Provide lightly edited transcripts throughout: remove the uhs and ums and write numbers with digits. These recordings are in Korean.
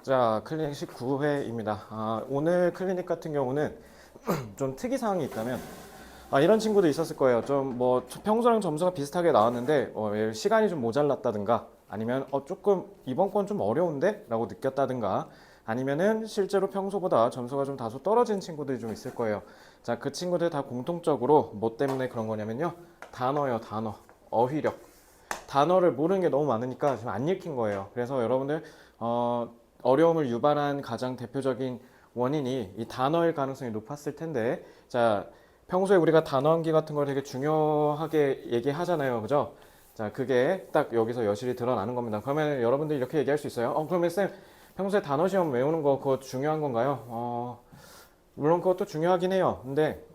자, 클리닉 19회입니다. 오늘 클리닉 같은 경우는 좀 특이사항이 있다면, 이런 친구도 있었을 거예요. 좀 뭐 평소랑 점수가 비슷하게 나왔는데, 시간이 좀 모자랐다든가, 아니면 조금 이번 건 좀 어려운데? 라고 느꼈다든가, 아니면은 실제로 평소보다 점수가 좀 다소 떨어진 친구들이 좀 있을 거예요. 자, 그 친구들 다 공통적으로 뭐 때문에 그런 거냐면요. 단어요, 단어. 어휘력. 단어를 모르는 게 너무 많으니까 지금 안 읽힌 거예요. 그래서 여러분들 어려움을 유발한 가장 대표적인 원인이 이 단어일 가능성이 높았을 텐데, 자, 평소에 우리가 단어 암기 같은 걸 되게 중요하게 얘기하잖아요. 그죠? 자, 그게 딱 여기서 여실히 드러나는 겁니다. 그러면 여러분들 이렇게 얘기할 수 있어요. 그러면 쌤, 평소에 단어 시험 외우는 거 그거 중요한 건가요? 물론 그것도 중요하긴 해요. 근데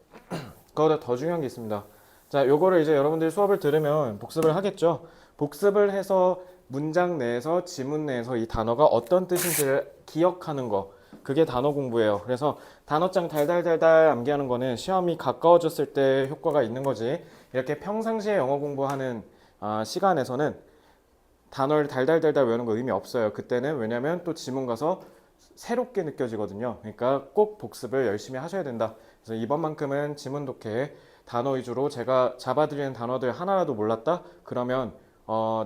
그거보다 더 중요한 게 있습니다. 자, 요거를 이제 여러분들이 수업을 들으면 복습을 하겠죠. 복습을 해서 문장 내에서 지문 내에서 이 단어가 어떤 뜻인지를 기억하는 거. 그게 단어 공부예요. 그래서 단어장 달달달달 암기하는 거는 시험이 가까워졌을 때 효과가 있는 거지. 이렇게 평상시에 영어 공부하는 시간에서는 단어를 달달달달 외우는 거 의미 없어요. 그때는 왜냐면 또 지문 가서 새롭게 느껴지거든요. 그러니까 꼭 복습을 열심히 하셔야 된다. 그래서 이번만큼은 지문 독해 단어 위주로 제가 잡아드리는 단어들 하나라도 몰랐다? 그러면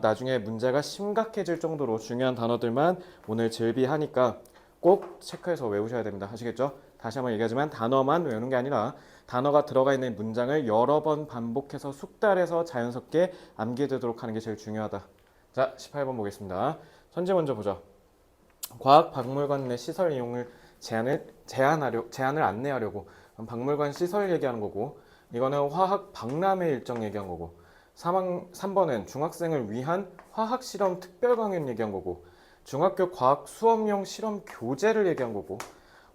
나중에 문제가 심각해질 정도로 중요한 단어들만 오늘 즐비하니까 꼭 체크해서 외우셔야 됩니다. 아시겠죠? 다시 한번 얘기하지만 단어만 외우는 게 아니라 단어가 들어가 있는 문장을 여러 번 반복해서 숙달해서 자연스럽게 암기되도록 하는 게 제일 중요하다. 자, 18번 보겠습니다. 선제 먼저 보죠. 과학박물관 내 시설 이용을 제한을 안내하려고 박물관 시설 얘기하는 거고, 이거는 화학 박람회 일정 얘기한 거고, 3번은 중학생을 위한 화학 실험 특별 강연 얘기한 거고, 중학교 과학 수업용 실험 교재를 얘기한 거고,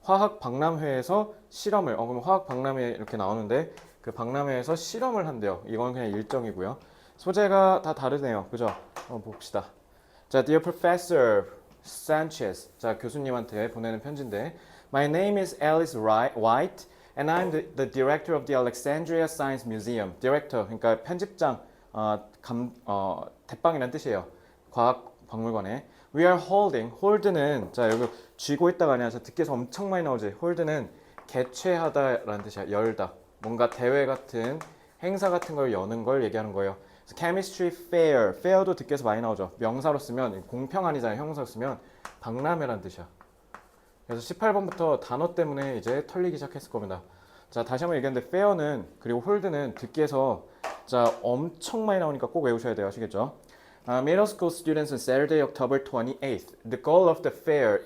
화학 박람회에서 실험을 그럼 화학 박람회 이렇게 나오는데 그 박람회에서 실험을 한대요. 이건 그냥 일정이고요. 소재가 다 다르네요. 그죠? 한번 봅시다. 자, Dear Professor Sanchez. 자, 교수님한테 보내는 편지인데, My name is Alice White, and I'm the director of the Alexandria Science Museum. Director, 그러니까 편집장, 대빵이란 뜻이에요. 과학 박물관에. We are hold는 자 여기 쥐고 있다가 아니라 듣기에서 엄청 많이 나오지. hold는 개최하다라는 뜻이야. 열다. 뭔가 대회 같은 행사 같은 걸 여는 걸 얘기하는 거예요. chemistry fair도 듣기에서 많이 나오죠. 명사로 쓰면 공평 아니잖아요. 형사로 쓰면 박람회란 뜻이야. 그래서 18번부터 단어 때문에 이제 털리기 시작했을 겁니다. 자, 다시 한번 얘기하는데 fair는 그리고 hold는 듣기에서 자 엄청 많이 나오니까 꼭 외우셔야 돼요. 아시겠죠? Middle school students on Saturday, October 28th. The goal of the fair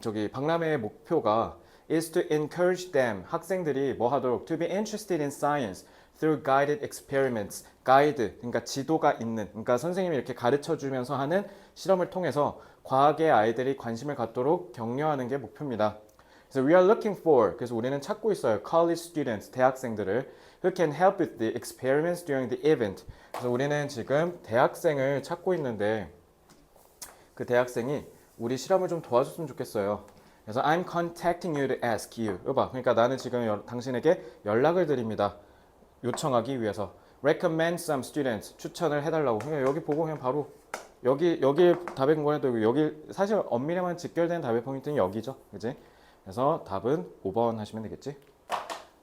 저기 박람회의 목표가 is to encourage them 학생들이 뭐 하도록 to be interested in science through guided experiments. 가이드 그러니까 지도가 있는 그러니까 선생님이 이렇게 가르쳐 주면서 하는 실험을 통해서 과학에 아이들이 관심을 갖도록 격려하는 게 목표입니다. 그래서 we are looking for 그래서 우리는 찾고 있어요. college students 대학생들을 who can help with the experiments during the event. 그래서 우리는 지금 대학생을 찾고 있는데 그 대학생이 우리 실험을 좀 도와줬으면 좋겠어요. 그래서 I'm contacting you to ask you. 이봐, 그러니까 나는 지금 당신에게 연락을 드립니다. 요청하기 위해서. Recommend some students. 추천을 해달라고. 그냥 여기 보고 그냥 바로 여기 답의 근거를 해도 여기 사실 엄밀히만 직결된 답의 포인트는 여기죠, 그지? 그래서 답은 5번 하시면 되겠지.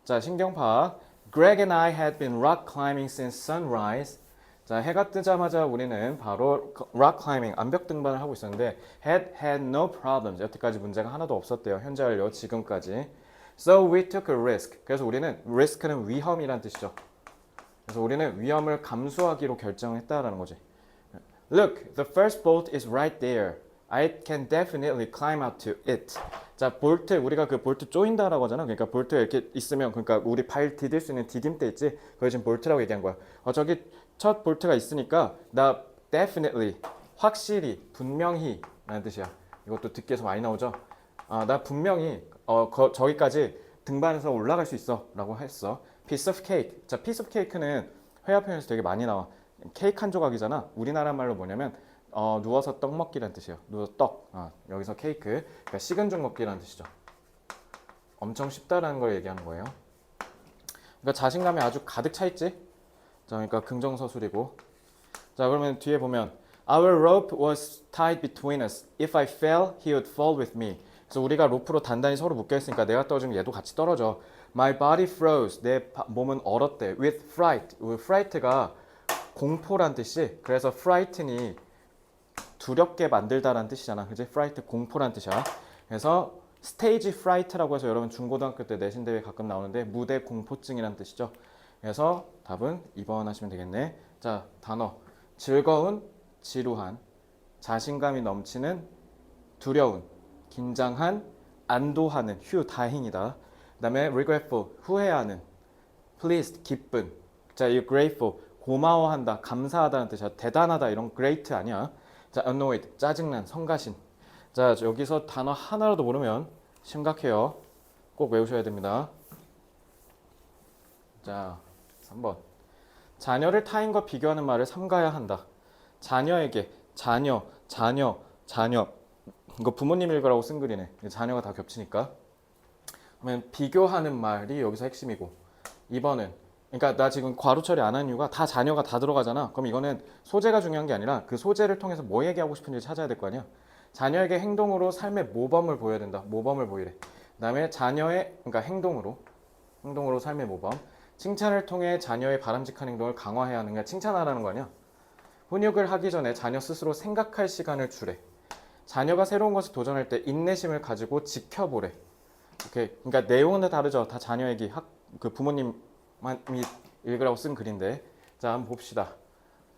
자, 신경 파악. Greg and I had been rock climbing since sunrise. 자, 해가 뜨자마자 우리는 바로 rock climbing, 암벽 등반을 하고 있었는데 had no problems. 여태까지 문제가 하나도 없었대요. 현재 완료 지금까지. So we took a risk. 그래서 우리는 risk는 위험이란 뜻이죠. 그래서 우리는 위험을 감수하기로 결정했다라는 거지. Look, the first bolt is right there. I can definitely climb out to it. 자, 볼트 우리가 그 볼트 조인다라고 하잖아. 그러니까 볼트 이렇게 있으면 그러니까 우리 발 디딜 수 있는 디딤대 있지. 그걸 지금 볼트라고 얘기한 거야. 저기 첫 볼트가 있으니까 나 definitely 확실히 분명히 라는 뜻이야. 이것도 듣기에서 많이 나오죠. 나 분명히 저기까지 등반해서 올라갈 수 있어라고 했어. Piece of cake. 자, piece of cake는 회화 표현에서 되게 많이 나와. 케이크 한 조각이잖아. 우리나라 말로 뭐냐면 누워서 떡 먹기라는 뜻이에요. 누워서 떡. 여기서 케이크. 그러니까 식은 죽 먹기라는 뜻이죠. 엄청 쉽다라는 걸 얘기하는 거예요. 그러니까 자신감이 아주 가득 차 있지. 자, 그러니까 긍정서술이고. 자, 그러면 뒤에 보면 Our rope was tied between us. If I fell, he would fall with me. 그래서 우리가 로프로 단단히 서로 묶여 있으니까 내가 떨어지면 얘도 같이 떨어져. My body froze. 내 몸은 얼었대. With fright. fright가 공포란 뜻이. 그래서 frighten이 두렵게 만들다라는 뜻이잖아. 그지? fright 공포란 뜻이야. 그래서 stage fright라고 해서 여러분 중고등학교 때 내신 대회 가끔 나오는데 무대 공포증이란 뜻이죠. 그래서 답은 2번 하시면 되겠네. 자, 단어. 즐거운, 지루한, 자신감이 넘치는, 두려운, 긴장한, 안도하는, 휴, 다행이다. 그 다음에 regretful, 후회하는, pleased, 기쁜. 자, 이 grateful, 고마워한다, 감사하다는 뜻이야. 대단하다, 이런 great 아니야. 자, annoyed, 짜증난, 성가신. 자, 여기서 단어 하나라도 모르면 심각해요. 꼭 외우셔야 됩니다. 자, 3번. 자녀를 타인과 비교하는 말을 삼가야 한다. 자녀에게, 자녀. 이거 부모님 읽으라고 쓴 글이네. 자녀가 다 겹치니까. 그러면 비교하는 말이 여기서 핵심이고. 2번은 그러니까 나 지금 괄호 처리 안 한 이유가 다 자녀가 다 들어가잖아. 그럼 이거는 소재가 중요한 게 아니라 그 소재를 통해서 뭐 얘기하고 싶은지 찾아야 될 거 아니야. 자녀에게 행동으로 삶의 모범을 보여야 된다. 모범을 보이래. 그다음에 자녀의 그러니까 행동으로 삶의 모범. 칭찬을 통해 자녀의 바람직한 행동을 강화해야 하는 게 칭찬하라는 거 아니야. 훈육을 하기 전에 자녀 스스로 생각할 시간을 주래. 자녀가 새로운 것을 도전할 때 인내심을 가지고 지켜보래. 오케이. 그러니까 내용은 다 다르죠. 다 자녀 얘기, 그 부모님이 읽으라고 쓴 글인데. 자, 한번 봅시다.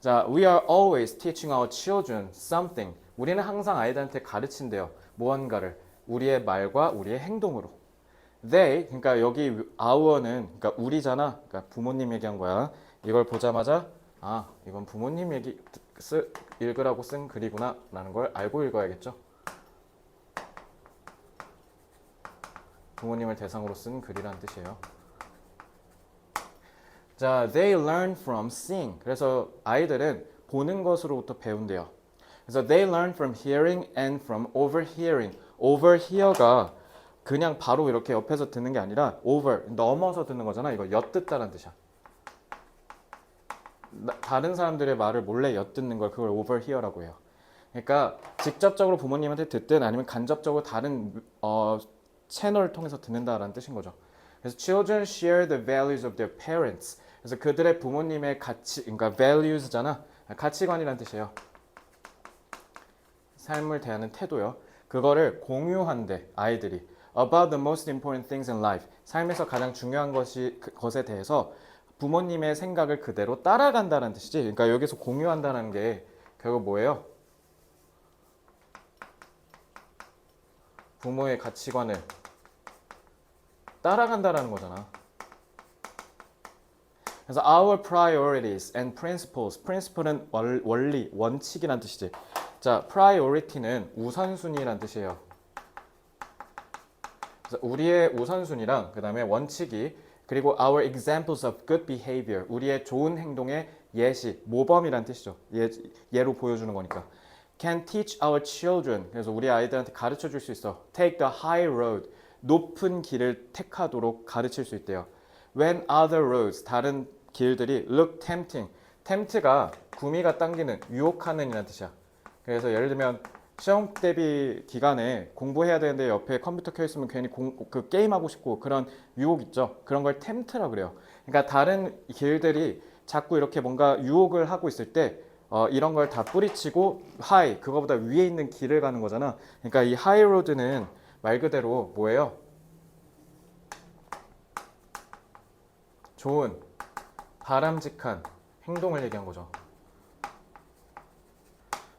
자, we are always teaching our children something. 우리는 항상 아이들한테 가르친대요. 무언가를. 우리의 말과 우리의 행동으로. They, 그러니까 여기 our는 그러니까 우리잖아. 그러니까 부모님 얘기한 거야. 이걸 보자마자 아, 이건 부모님 얘기 읽으라고 쓴 글이구나 라는 걸 알고 읽어야겠죠. 부모님을 대상으로 쓴 글이라는 뜻이에요. 자, they learn from seeing. 그래서 아이들은 보는 것으로부터 배운대요. 그래서 they learn from hearing and from overhearing. overhear가 그냥 바로 이렇게 옆에서 듣는 게 아니라 over, 넘어서 듣는 거잖아. 이거 엿듣다라는 뜻이야. 다른 사람들의 말을 몰래 엿듣는 걸 그걸 overhear라고 해요. 그러니까 직접적으로 부모님한테 듣든 아니면 간접적으로 다른 채널을 통해서 듣는다라는 뜻인 거죠. 그래서 children share the values of their parents. 그래서 그들의 부모님의 가치, 그러니까 values잖아. 가치관이라는 뜻이에요. 삶을 대하는 태도요. 그거를 공유한대 아이들이. About the most important things in life. 삶에서 가장 중요한 것에 대해서 부모님의 생각을 그대로 따라간다는 뜻이지. 그러니까 여기서 공유한다는 게 결국 뭐예요? 부모의 가치관을 따라간다라는 거잖아. 그래서 our priorities and principles. principle은 원리, 원칙이란 뜻이지. 자, priority는 우선순위란 뜻이에요. 그래서 우리의 우선순위랑 그 다음에 원칙이 그리고 our examples of good behavior. 우리의 좋은 행동의 예시, 모범이란 뜻이죠. 예로 보여주는 거니까. Can teach our children. 그래서 우리 아이들한테 가르쳐 줄 수 있어. Take the high road. 높은 길을 택하도록 가르칠 수 있대요. When other roads. 다른 길들이 look tempting. tempt가 구미가 당기는, 유혹하는 이란 뜻이야. 그래서 예를 들면 시험 대비 기간에 공부해야 되는데 옆에 컴퓨터 켜 있으면 괜히 그 게임하고 싶고 그런 유혹 있죠. 그런 걸 템트라 그래요. 그러니까 다른 길들이 자꾸 이렇게 뭔가 유혹을 하고 있을 때 이런 걸 다 뿌리치고 하이, 그거보다 위에 있는 길을 가는 거잖아. 그러니까 이 하이 로드는 말 그대로 뭐예요? 좋은, 바람직한 행동을 얘기한 거죠.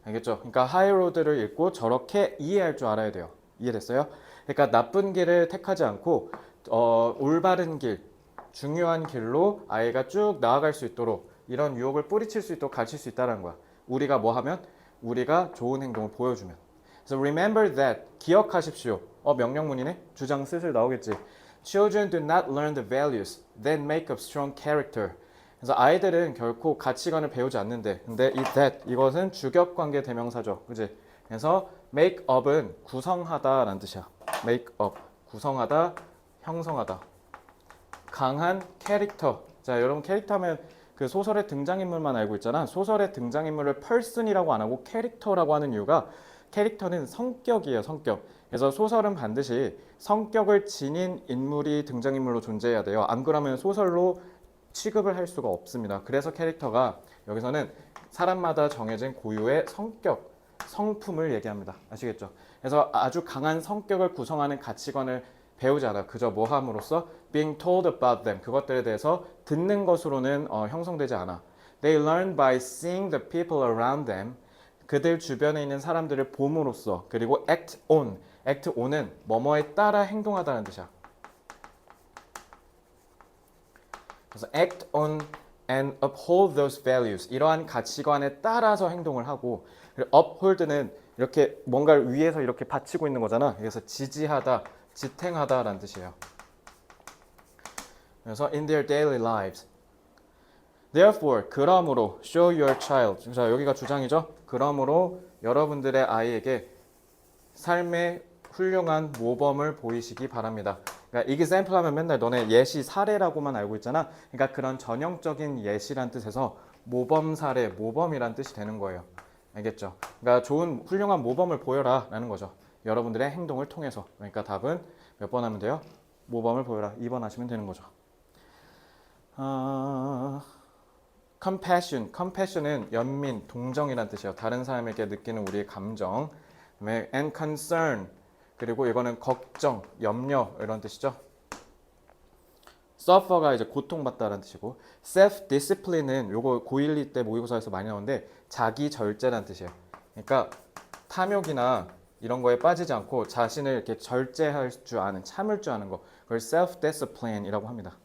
알겠죠? 그러니까 하이로드를 읽고 저렇게 이해할 줄 알아야 돼요. 이해됐어요? 그러니까 나쁜 길을 택하지 않고 올바른 길, 중요한 길로 아이가 쭉 나아갈 수 있도록 이런 유혹을 뿌리칠 수 있도록 가르칠 수 있다는 거야. 우리가 뭐 하면? 우리가 좋은 행동을 보여주면. 그래서 remember that, 기억하십시오. 명령문이네? 주장 슬슬 나오겠지. Children do not learn the values that make up strong character. 그래서 아이들은 결코 가치관을 배우지 않는데, 근데 이 that, 이것은 주격관계 대명사죠. 그지? 그래서 make up은 구성하다라는 뜻이야. make up, 구성하다, 형성하다. 강한 캐릭터. 자, 여러분 캐릭터 하면 그 소설의 등장인물만 알고 있잖아. 소설의 등장인물을 person이라고 안 하고 캐릭터라고 하는 이유가 캐릭터는 성격이에요, 성격. 그래서 소설은 반드시 성격을 지닌 인물이 등장인물로 존재해야 돼요. 안 그러면 소설로 취급을 할 수가 없습니다. 그래서 캐릭터가 여기서는 사람마다 정해진 고유의 성격, 성품을 얘기합니다. 아시겠죠? 그래서 아주 강한 성격을 구성하는 가치관을 배우지 않아. 그저 뭐 함으로써 being told about them, 그것들에 대해서 듣는 것으로는 형성되지 않아. They learn by seeing the people around them. 그들 주변에 있는 사람들을 봄으로써. 그리고 act on. act on은 뭐뭐에 따라 행동하다는 뜻이야. 그래서 act on and uphold those values. 이러한 가치관에 따라서 행동을 하고, 그리고 uphold는 이렇게 뭔가를 위에서 이렇게 받치고 있는 거잖아. 그래서 지지하다, 지탱하다라는 뜻이에요. 그래서 in their daily lives. Therefore, 그러므로 show your child. 자, 여기가 주장이죠. 그러므로 여러분들의 아이에게 삶의 훌륭한 모범을 보이시기 바랍니다. 그러니까 example 하면 맨날 너네 예시 사례라고만 알고 있잖아. 그러니까 그런 전형적인 예시란 뜻에서 모범 사례, 모범이란 뜻이 되는 거예요. 알겠죠? 그러니까 좋은 훌륭한 모범을 보여라 라는 거죠. 여러분들의 행동을 통해서. 그러니까 답은 몇 번 하면 돼요? 모범을 보여라. 2번 하시면 되는 거죠. compassion. compassion은 연민, 동정이란 뜻이에요. 다른 사람에게 느끼는 우리의 감정. 그다음에 and concern. 그리고 이거는 걱정, 염려 이런 뜻이죠. suffer가 이제 고통받다라는 뜻이고, self-discipline은 요거 고1, 2 때 모의고사에서 많이 나오는데 자기 절제라는 뜻이에요. 그러니까 탐욕이나 이런 거에 빠지지 않고 자신을 이렇게 절제할 줄 아는, 참을 줄 아는 거, 그걸 self-discipline이라고 합니다.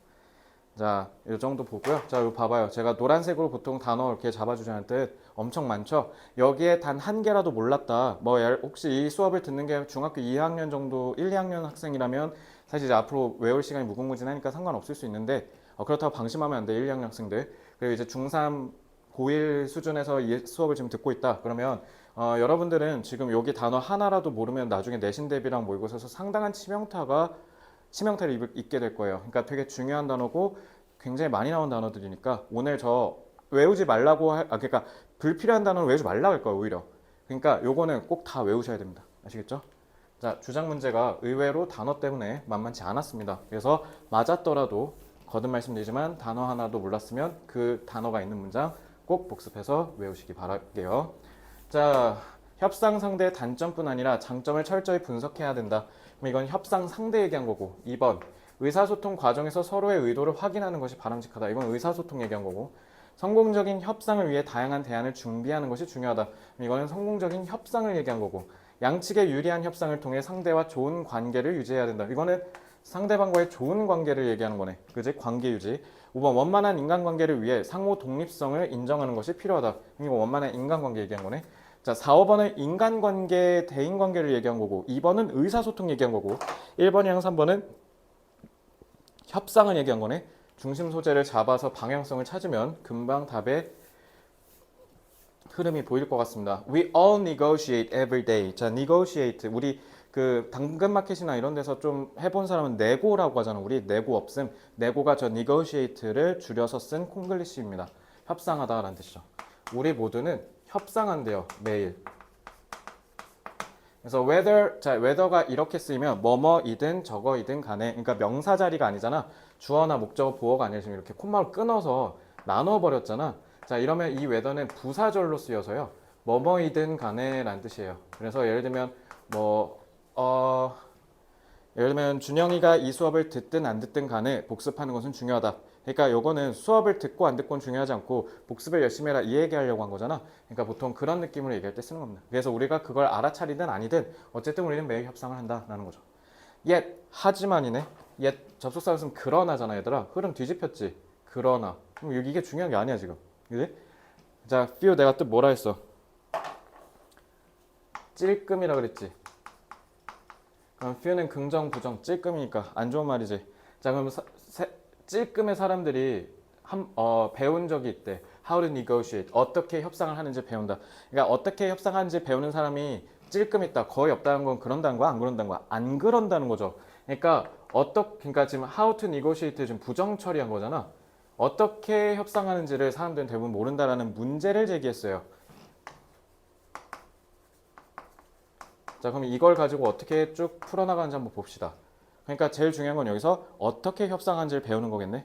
자, 이 정도 보고요. 자, 이거 봐봐요. 제가 노란색으로 보통 단어 이렇게 잡아주자는 뜻 엄청 많죠. 여기에 단 한 개라도 몰랐다. 뭐 혹시 이 수업을 듣는 게 중학교 2학년 정도, 1, 2학년 학생이라면 사실 이제 앞으로 외울 시간이 무궁무진하니까 상관없을 수 있는데 그렇다고 방심하면 안 돼. 1, 2학년 학생들. 그리고 이제 중3, 고1 수준에서 이 수업을 지금 듣고 있다. 그러면 여러분들은 지금 여기 단어 하나라도 모르면 나중에 내신 대비랑 모의고사에서 상당한 치명타를 입게 될 거예요. 그러니까 되게 중요한 단어고 굉장히 많이 나온 단어들이니까 오늘 저 외우지 말라고 그러니까 불필요한 단어는 외우지 말라고 할 거예요, 오히려. 그러니까 요거는 꼭 다 외우셔야 됩니다. 아시겠죠? 자, 주장 문제가 의외로 단어 때문에 만만치 않았습니다. 그래서 맞았더라도 거듭 말씀드리지만 단어 하나도 몰랐으면 그 단어가 있는 문장 꼭 복습해서 외우시기 바랄게요. 자, 협상 상대의 단점뿐 아니라 장점을 철저히 분석해야 된다. 그럼 이건 협상 상대 얘기한 거고. 2번, 의사소통 과정에서 서로의 의도를 확인하는 것이 바람직하다. 이건 의사소통 얘기한 거고. 성공적인 협상을 위해 다양한 대안을 준비하는 것이 중요하다. 그럼 이거는 성공적인 협상을 얘기한 거고. 양측의 유리한 협상을 통해 상대와 좋은 관계를 유지해야 된다. 이거는 상대방과의 좋은 관계를 얘기하는 거네. 그지? 관계 유지. 5번, 원만한 인간관계를 위해 상호 독립성을 인정하는 것이 필요하다. 이거 원만한 인간관계 얘기한 거네. 자, 4, 5번은 인간관계, 대인관계를 얘기한 거고, 2번은 의사소통 얘기한 거고, 1번이랑 3번은 협상을 얘기한 거네. 중심 소재를 잡아서 방향성을 찾으면 금방 답의 흐름이 보일 것 같습니다. We all negotiate every day. 자, negotiate. 우리 그 당근마켓이나 이런 데서 좀 해본 사람은 네고라고 하잖아. 우리 네고 없음. 네고가 저 negotiate를 줄여서 쓴 콩글리시입니다. 협상하다라는 뜻이죠. 우리 모두는 협상한대요, 매일. 그래서 whether가 이렇게 쓰이면 뭐뭐이든 저거이든 간에, 그러니까 명사 자리가 아니잖아. 주어나 목적어, 보어가 아니라 지금 이렇게 콤마를 끊어서 나눠버렸잖아. 자, 이러면 이 whether는 부사절로 쓰여서요. 뭐뭐이든 간에 라는 뜻이에요. 그래서 예를 들면 예를 들면 준영이가 이 수업을 듣든 안 듣든 간에 복습하는 것은 중요하다. 그러니까 요거는 수업을 듣고 안 듣고는 중요하지 않고 복습을 열심히 해라 이 얘기하려고 한 거잖아. 그러니까 보통 그런 느낌으로 얘기할 때 쓰는 겁니다. 그래서 우리가 그걸 알아차리든 아니든 어쨌든 우리는 매일 협상을 한다라는 거죠. yet, 하지만이네. yet 접속사 us으면 그러나잖아 얘들아. 흐름 뒤집혔지. 그러나. 그럼 이게 중요한 게 아니야 지금. 그지? 자, few 내가 뜻 뭐라 했어? 찔끔이라 그랬지. 그럼 few는 긍정, 부정, 찔끔이니까 안 좋은 말이지. 자, 그럼 찔끔의 사람들이 배운 적이 있대. How to negotiate. 어떻게 협상을 하는지 배운다. 그러니까 어떻게 협상하는지 배우는 사람이 찔끔 있다. 거의 없다는 건 그런다는 거야? 안 그런다는 거야? 안 그런다는 거죠. 그러니까 그러니까 지금 how to negotiate 지금 부정 처리한 거잖아. 어떻게 협상하는지를 사람들은 대부분 모른다라는 문제를 제기했어요. 자, 그럼 이걸 가지고 어떻게 쭉 풀어나가는지 한번 봅시다. 그러니까 제일 중요한 건 여기서 어떻게 협상하는지를 배우는 거겠네.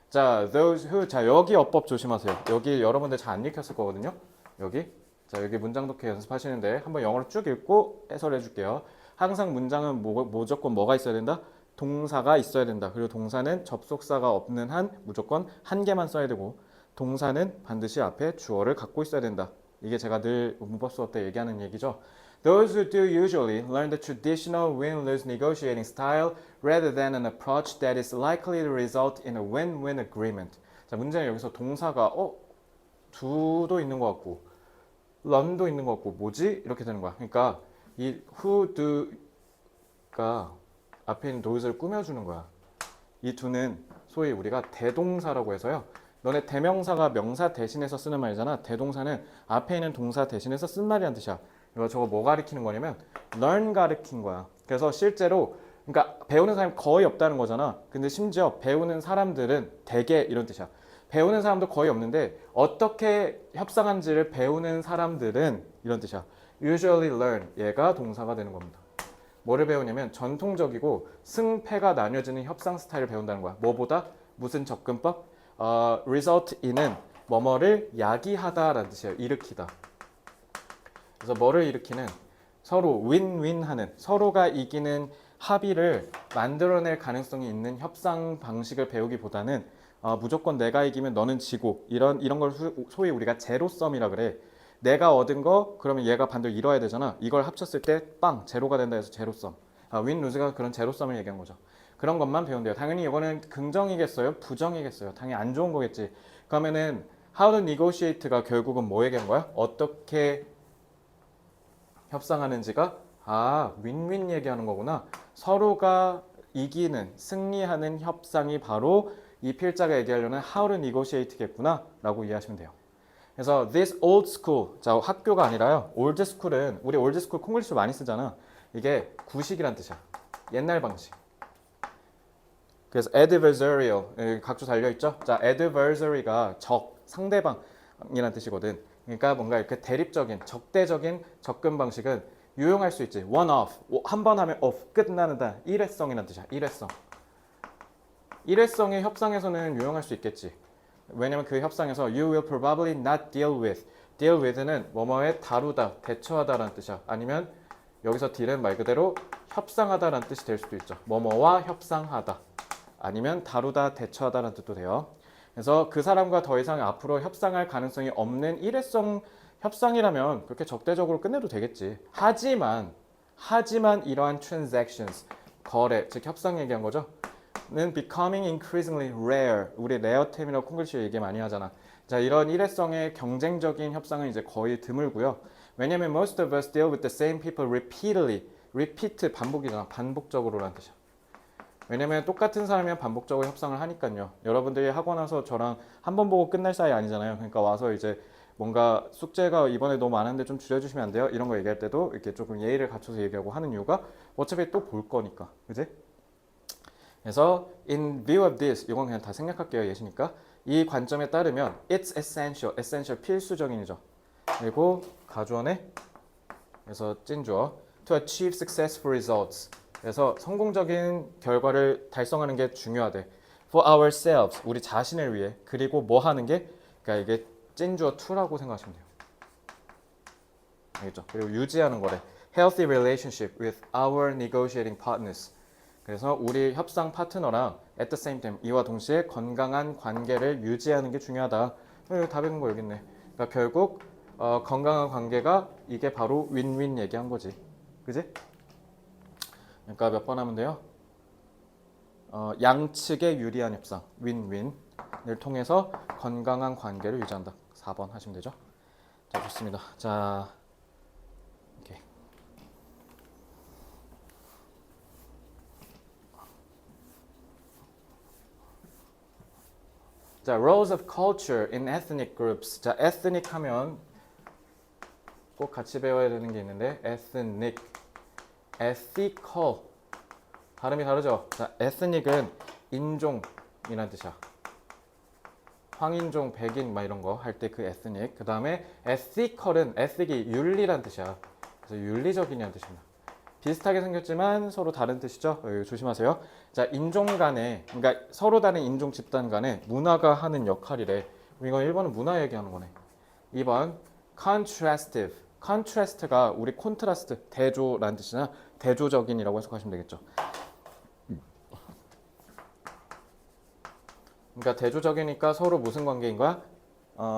자, those who. 자, 여기 어법 조심하세요. 여기 여러분들 잘 안 읽혔을 거거든요. 여기. 자, 여기 문장 독해 연습하시는데 한번 영어로 쭉 읽고 해설해 줄게요. 항상 문장은 무조건 뭐가 있어야 된다? 동사가 있어야 된다. 그리고 동사는 접속사가 없는 한 무조건 한 개만 써야 되고, 동사는 반드시 앞에 주어를 갖고 있어야 된다. 이게 제가 늘 문법 수업 때 얘기하는 얘기죠. Those who do usually learn the traditional win-lose negotiating style rather than an approach that is likely to result in a win-win agreement. 자, 문제는 여기서 동사가 do도 있는 것 같고 learn도 있는 것 같고 뭐지? 이렇게 되는 거야. 그러니까 이 who do가 앞에 있는 those를 꾸며주는 거야. 이 do는 소위 우리가 대동사라고 해서요. 너네 대명사가 명사 대신해서 쓰는 말이잖아. 대동사는 앞에 있는 동사 대신해서 쓴 말이란 뜻이야. 이거 저거 뭐 가리키는 거냐면 learn 가리킨 거야. 그래서 실제로 그러니까 배우는 사람이 거의 없다는 거잖아. 근데 심지어 배우는 사람들은 대개 이런 뜻이야. 배우는 사람도 거의 없는데 어떻게 협상하는지를 배우는 사람들은 이런 뜻이야. usually learn. 얘가 동사가 되는 겁니다. 뭐를 배우냐면 전통적이고 승패가 나뉘어지는 협상 스타일을 배운다는 거야. 뭐보다? 무슨 접근법? result in은 뭐뭐를 야기하다라는 뜻이에요. 일으키다. 그래서 뭐를 일으키는 서로 윈윈하는 서로가 이기는 합의를 만들어낼 가능성이 있는 협상 방식을 배우기보다는 무조건 내가 이기면 너는 지고 이런 걸 소위 우리가 제로섬이라 그래. 내가 얻은 거 그러면 얘가 반대로 잃어야 되잖아. 이걸 합쳤을 때 빵 제로가 된다 해서 제로섬. 윈 루즈가 그런 제로섬을 얘기한 거죠. 그런 것만 배운대요. 당연히 이거는 긍정이겠어요? 부정이겠어요? 당연히 안 좋은 거겠지. 그러면은 how to negotiate가 결국은 뭐 얘기한 거야? 어떻게 협상하는지가 윈윈 얘기하는 거구나. 서로가 이기는 승리하는 협상이 바로 이 필자가 얘기하려는 how to negotiate겠구나 라고 이해하시면 돼요. 그래서 this old school, 자 학교가 아니라요. old school은 우리 old school 콩글리시 많이 쓰잖아. 이게 구식이란 뜻이야. 옛날 방식. 그래서 adversarial 각주 달려있죠. 자 adversary가 적, 상대방이란 뜻이거든. 그러니까 뭔가 이렇게 대립적인, 적대적인 접근 방식은 유용할 수 있지. one off, 한 번 하면 off, 끝나는다. 일회성이란 뜻이야. 일회성. 일회성의 협상에서는 유용할 수 있겠지. 왜냐면 그 협상에서 you will probably not deal with. deal with는 뭐뭐에 다루다, 대처하다라는 뜻이야. 아니면 여기서 deal은 말 그대로 협상하다라는 뜻이 될 수도 있죠. 뭐뭐와 협상하다. 아니면 다루다, 대처하다라는 뜻도 돼요. 그래서 그 사람과 더 이상 앞으로 협상할 가능성이 없는 일회성 협상이라면 그렇게 적대적으로 끝내도 되겠지. 하지만 이러한 transactions, 거래, 즉 협상 얘기한 거죠. 는 becoming increasingly rare. 우리 레어템이라고 콩글리시 얘기 많이 하잖아. 자, 이런 일회성의 경쟁적인 협상은 이제 거의 드물고요. 왜냐면 most of us deal with the same people repeatedly. repeat 반복이잖아. 반복적으로라는 뜻이야. 왜냐면 똑같은 사람이랑 반복적으로 협상을 하니까요. 여러분들이 하고 나서 저랑 한 번 보고 끝날 사이 아니잖아요. 그러니까 와서 이제 뭔가 숙제가 이번에 너무 많은데 좀 줄여주시면 안 돼요? 이런 거 얘기할 때도 이렇게 조금 예의를 갖춰서 얘기하고 하는 이유가 어차피 또 볼 거니까. 그지? 그래서 in view of this, 이건 그냥 다 생략할게요. 예시니까. 이 관점에 따르면 it's essential, essential 필수적인이죠. 그리고 가주어네. 그래서 찐주어 to achieve successful results. 그래서 성공적인 결과를 달성하는 게 중요하대. For ourselves, 우리 자신을 위해. 그리고 뭐 하는 게? 그러니까 이게 찐주어 to라고 생각하시면 돼요. 알겠죠? 그리고 유지하는 거래. Healthy relationship with our negotiating partners. 그래서 우리 협상 파트너랑 at the same time, 이와 동시에 건강한 관계를 유지하는 게 중요하다. 다 배운 거 여기 있네. 그러니까 결국 건강한 관계가 이게 바로 윈윈 얘기한 거지. 그지? 그러니까 몇 번 하면 돼요? 양측의 유리한 협상, 윈윈을 통해서 건강한 관계를 유지한다. 4번 하시면 되죠? 자, 좋습니다. 자, 오케이. 자, roles of culture in ethnic groups. 자, ethnic 하면 꼭 같이 배워야 되는 게 있는데 ethnic, ethical 발음이 다르죠? 자, ethnic은 인종이라는 뜻이야. 황인종, 백인 막 이런 거 할 때 그 ethnic. 그 다음에 ethical은 ethic이 윤리란 뜻이야. 그래서 윤리적인이라는 뜻입니다. 비슷하게 생겼지만 서로 다른 뜻이죠. 조심하세요. 자, 인종 간에, 그러니까 서로 다른 인종 집단 간에 문화가 하는 역할이래. 이건 1번은 문화 얘기하는 거네. 2번 contrastive. contrast가 우리 콘트라스트, 대조라는 뜻이나 대조적인이라고 해석하시면 되겠죠. 그러니까 대조적이니까 서로 무슨 관계인 거야?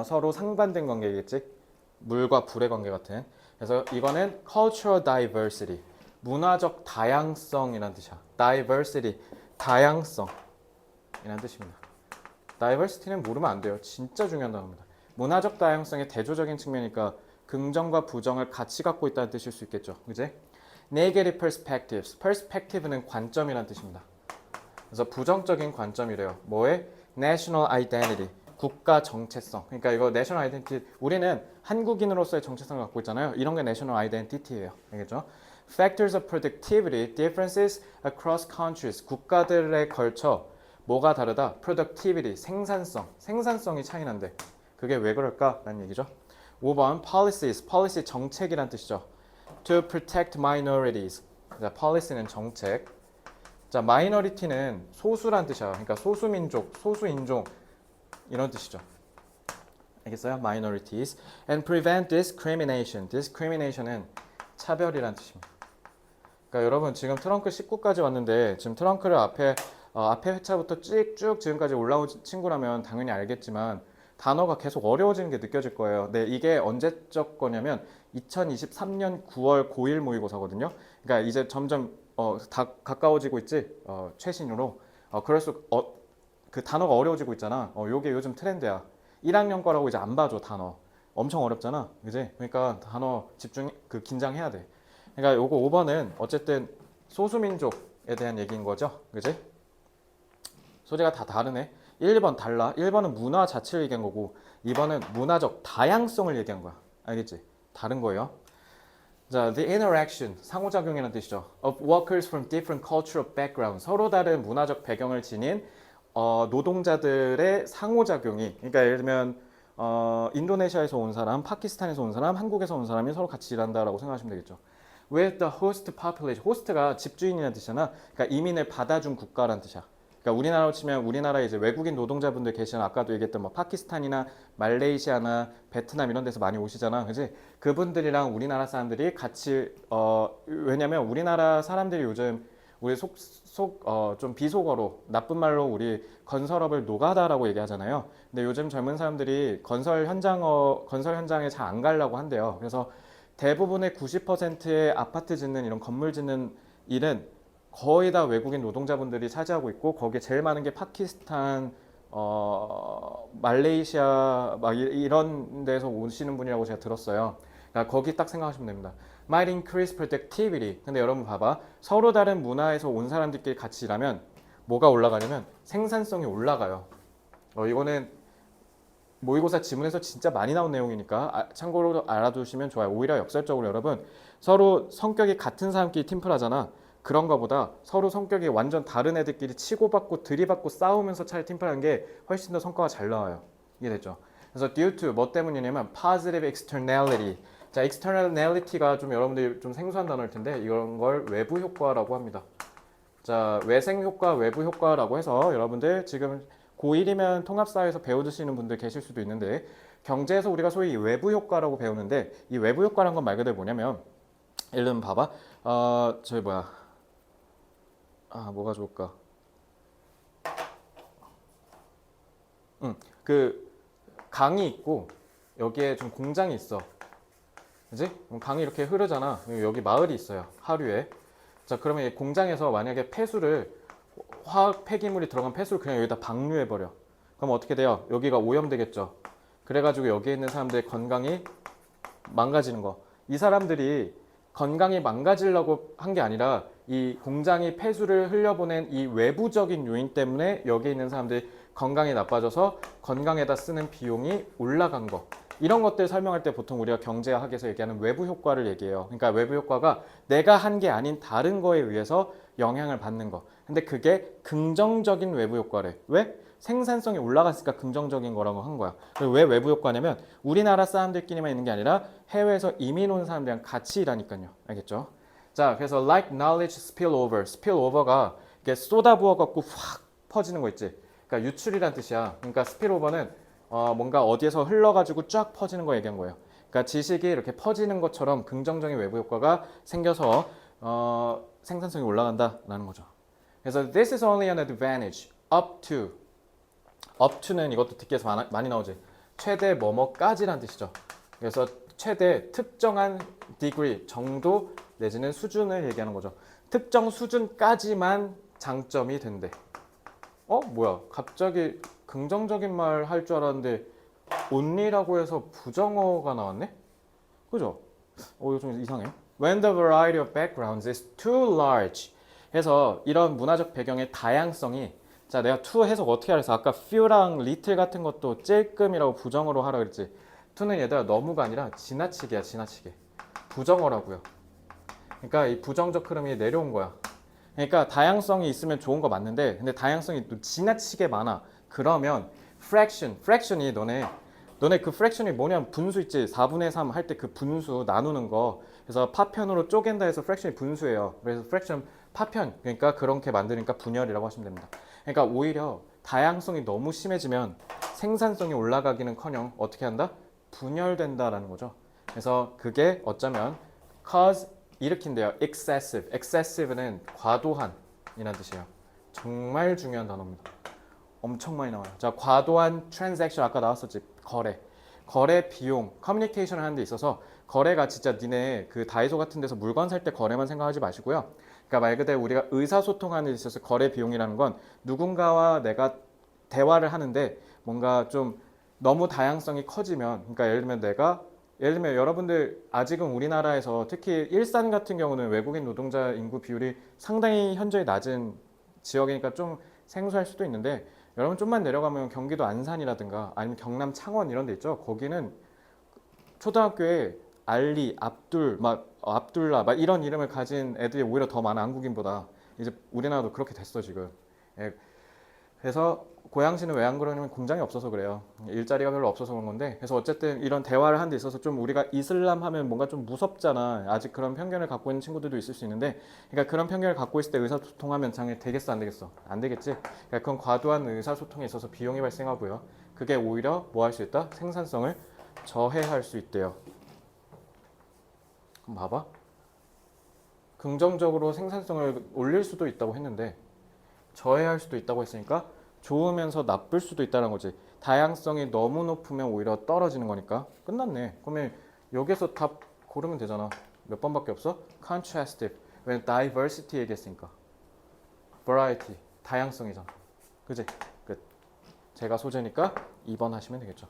서로 상반된 관계겠지. 물과 불의 관계 같은. 그래서 이거는 cultural diversity. 문화적 다양성이라는 뜻이야. diversity, 다양성이라는 뜻입니다. diversity는 모르면 안 돼요. 진짜 중요한 단어입니다. 문화적 다양성의 대조적인 측면이니까 긍정과 부정을 같이 갖고 있다는 뜻일 수 있겠죠. 그지? negative perspectives. perspective는 관점이라는 뜻입니다. 그래서 부정적인 관점이래요. 뭐에? national identity. 국가 정체성. 그러니까 이거 national identity, 우리는 한국인으로서의 정체성을 갖고 있잖아요. 이런 게 national identity예요. 알겠죠? Factors of productivity differences across countries. 국가들에 걸쳐 뭐가 다르다? productivity, 생산성. 생산성이 차이 난대. 그게 왜 그럴까라는 얘기죠. 5번 policies. policy 정책이란 뜻이죠. To protect minorities. 자, policy는 정책. 자, minority는 소수란 뜻이야. 그러니까 소수민족, 소수인종 이런 뜻이죠. 알겠어요? minorities. And prevent discrimination. discrimination은 차별이란 뜻입니다. 그러니까 여러분 지금 트렁크 19까지 왔는데 지금 트렁크를 앞에 회차부터 쭉 지금까지 올라온 친구라면 당연히 알겠지만 단어가 계속 어려워지는 게 느껴질 거예요. 네, 이게 언제적 거냐면 2023년 9월 고1 모의고사거든요. 그러니까 이제 점점 다 가까워지고 있지. 최신으로. 그 단어가 어려워지고 있잖아. 요게 요즘 트렌드야. 1학년 거라고 이제 안 봐줘, 단어. 엄청 어렵잖아. 그지? 그러니까 단어 긴장해야 돼. 그러니까 요거 5번은 어쨌든 소수민족에 대한 얘기인 거죠. 그지? 소리가 다 다르네. 1번 달라. 1번은 문화 자체를 얘기한 거고 2번은 문화적 다양성을 얘기한 거야. 알겠지? 다른 거예요. 자, the interaction, 상호작용이라는 뜻이죠. of workers from different cultural backgrounds. 서로 다른 문화적 배경을 지닌 노동자들의 상호작용이, 그러니까 예를 들면 인도네시아에서 온 사람, 파키스탄에서 온 사람, 한국에서 온 사람이 서로 같이 일한다라고 생각하시면 되겠죠. with the host population. host가 집주인이라는 뜻이잖아. 그러니까 이민을 받아준 국가라는 뜻이야. 그러니까 우리나라로 치면 우리나라에 이제 외국인 노동자분들 계시는 아까도 얘기했던 뭐 파키스탄이나 말레이시아나 베트남 이런 데서 많이 오시잖아. 그지? 그분들이랑 우리나라 사람들이 같이 왜냐면 우리나라 사람들이 요즘 우리 좀 비속어로 나쁜 말로 우리 건설업을 노가다라고 얘기하잖아요. 근데 요즘 젊은 사람들이 건설 현장에 잘 안 가려고 한대요. 그래서 대부분의 90%의 아파트 짓는 이런 건물 짓는 일은 거의 다 외국인 노동자분들이 차지하고 있고 거기에 제일 많은 게 파키스탄, 말레이시아 막 이런 데서 오시는 분이라고 제가 들었어요. 그러니까 거기 딱 생각하시면 됩니다. Might increase productivity. 근데 여러분 봐봐. 서로 다른 문화에서 온 사람들끼리 같이 일하면 뭐가 올라가냐면 생산성이 올라가요. 이거는 모의고사 지문에서 진짜 많이 나온 내용이니까 참고로 알아두시면 좋아요. 오히려 역설적으로 여러분 서로 성격이 같은 사람끼리 팀플 하잖아. 그런 거보다 서로 성격이 완전 다른 애들끼리 치고받고 들이받고 싸우면서 차라리 팀플하는 게 훨씬 더 성과가 잘 나와요. 이해됐죠? 그래서 due to 뭐 때문이냐면 positive externality. 자, externality가 좀 여러분들이 좀 생소한 단어일 텐데 이런 걸 외부 효과라고 합니다. 자, 외생 효과, 외부 효과라고 해서 여러분들 지금 고1이면 통합사회에서 배우시는 분들 계실 수도 있는데 경제에서 우리가 소위 외부 효과라고 배우는데 이 외부 효과라는 건 말 그대로 뭐냐면 예를 들면 봐봐. 뭐가 좋을까? 그 강이 있고 여기에 좀 공장이 있어. 그지? 강이 이렇게 흐르잖아. 여기 마을이 있어요. 하류에. 자, 그러면 이 공장에서 만약에 화학 폐기물이 들어간 폐수를 그냥 여기다 방류해버려. 그럼 어떻게 돼요? 여기가 오염되겠죠. 그래가지고 여기에 있는 사람들의 건강이 망가지는 거. 이 사람들이 건강이 망가지려고 한 게 아니라 이 공장이 폐수를 흘려보낸 이 외부적인 요인 때문에 여기에 있는 사람들이 건강이 나빠져서 건강에다 쓰는 비용이 올라간 거. 이런 것들 설명할 때 보통 우리가 경제학에서 얘기하는 외부 효과를 얘기해요. 그러니까 외부 효과가 내가 한 게 아닌 다른 거에 의해서 영향을 받는 거. 근데 그게 긍정적인 외부 효과래. 왜? 생산성이 올라갔으니까 긍정적인 거라고 한 거야. 그리고 왜 외부 효과냐면 우리나라 사람들끼리만 있는 게 아니라 해외에서 이민 온 사람들이랑 같이 일하니까요. 알겠죠? 자, 그래서 like knowledge spillover. spillover가 이게 쏟아부어 갖고 확 퍼지는 거 있지. 그러니까 유출이란 뜻이야. 그러니까 spillover는 뭔가 어디에서 흘러가지고 쫙 퍼지는 거 얘기한 거예요. 그러니까 지식이 이렇게 퍼지는 것처럼 긍정적인 외부 효과가 생겨서 생산성이 올라간다라는 거죠. 그래서 this is only an advantage up to. up to는 이것도 듣기에서 많이 나오지. 최대 뭐뭐까지란 뜻이죠. 그래서 최대 특정한 degree 정도 내지는 수준을 얘기하는 거죠. 특정 수준까지만 장점이 된대. 뭐야? 갑자기 긍정적인 말 할 줄 알았는데 only라고 해서 부정어가 나왔네? 그죠? 이거 좀 이상해. When the variety of backgrounds is too large. 해서 이런 문화적 배경의 다양성이 자, 내가 to 해석 어떻게 하랬어? 아까 few랑 little 같은 것도 찔끔이라고 부정어로 하라 그랬지. to는 얘들아 너무가 아니라 지나치게야, 지나치게. 부정어라고요. 그러니까 이 부정적 흐름이 내려온 거야. 그러니까 다양성이 있으면 좋은 거 맞는데 근데 다양성이 또 지나치게 많아. 그러면 fraction이 너네 그 fraction이 뭐냐면 분수 있지. 4분의 3 할 때 그 분수 나누는 거. 그래서 파편으로 쪼갠다 해서 fraction이 분수예요. 그래서 fraction 파편. 그러니까 그렇게 만드니까 분열이라고 하시면 됩니다. 그러니까 오히려 다양성이 너무 심해지면 생산성이 올라가기는커녕 어떻게 한다? 분열된다라는 거죠. 그래서 그게 어쩌면 cause 일으킨대요. excessive는 과도한 이란 뜻이에요. 정말 중요한 단어입니다. 엄청 많이 나와요. 자, 과도한 transaction 아까 나왔었지. 거래 비용, 커뮤니케이션을 하는 데 있어서 거래가 진짜 니네 그 다이소 같은 데서 물건 살 때 거래만 생각하지 마시고요. 그러니까 말 그대로 우리가 의사소통하는 데 있어서 거래 비용이라는 건 누군가와 내가 대화를 하는데 뭔가 좀 너무 다양성이 커지면 그러니까 예를 들면 여러분들 아직은 우리나라에서 특히 일산 같은 경우는 외국인 노동자 인구 비율이 상당히 현저히 낮은 지역이니까 좀 생소할 수도 있는데 여러분 좀만 내려가면 경기도 안산이라든가 아니면 경남 창원 이런 데 있죠. 거기는 초등학교에 알리, 압둘라 막 이런 이름을 가진 애들이 오히려 더 많아. 한국인보다. 이제 우리나라도 그렇게 됐어 지금. 예. 그래서 고양시는 왜 안 그러냐면 공장이 없어서 그래요. 일자리가 별로 없어서 그런 건데. 그래서 어쨌든 이런 대화를 하는 데 있어서 좀 우리가 이슬람 하면 뭔가 좀 무섭잖아. 아직 그런 편견을 갖고 있는 친구들도 있을 수 있는데, 그러니까 그런 편견을 갖고 있을 때 의사소통하면 장애 되겠어 안 되겠어? 안 되겠지. 그러니까 그건 과도한 의사소통에 있어서 비용이 발생하고요. 그게 오히려 뭐 할 수 있다? 생산성을 저해할 수 있대요. 그럼 봐봐. 긍정적으로 생산성을 올릴 수도 있다고 했는데 저해할 수도 있다고 했으니까 좋으면서 나쁠 수도 있다는 거지. 다양성이 너무 높으면 오히려 떨어지는 거니까 끝났네. 그러면 여기서 답 고르면 되잖아. 몇 번밖에 없어? contrastive. 왜 diversity 얘기했으니까. variety. 다양성이잖아. 그지? 끝. 제가 소재니까 2번 하시면 되겠죠.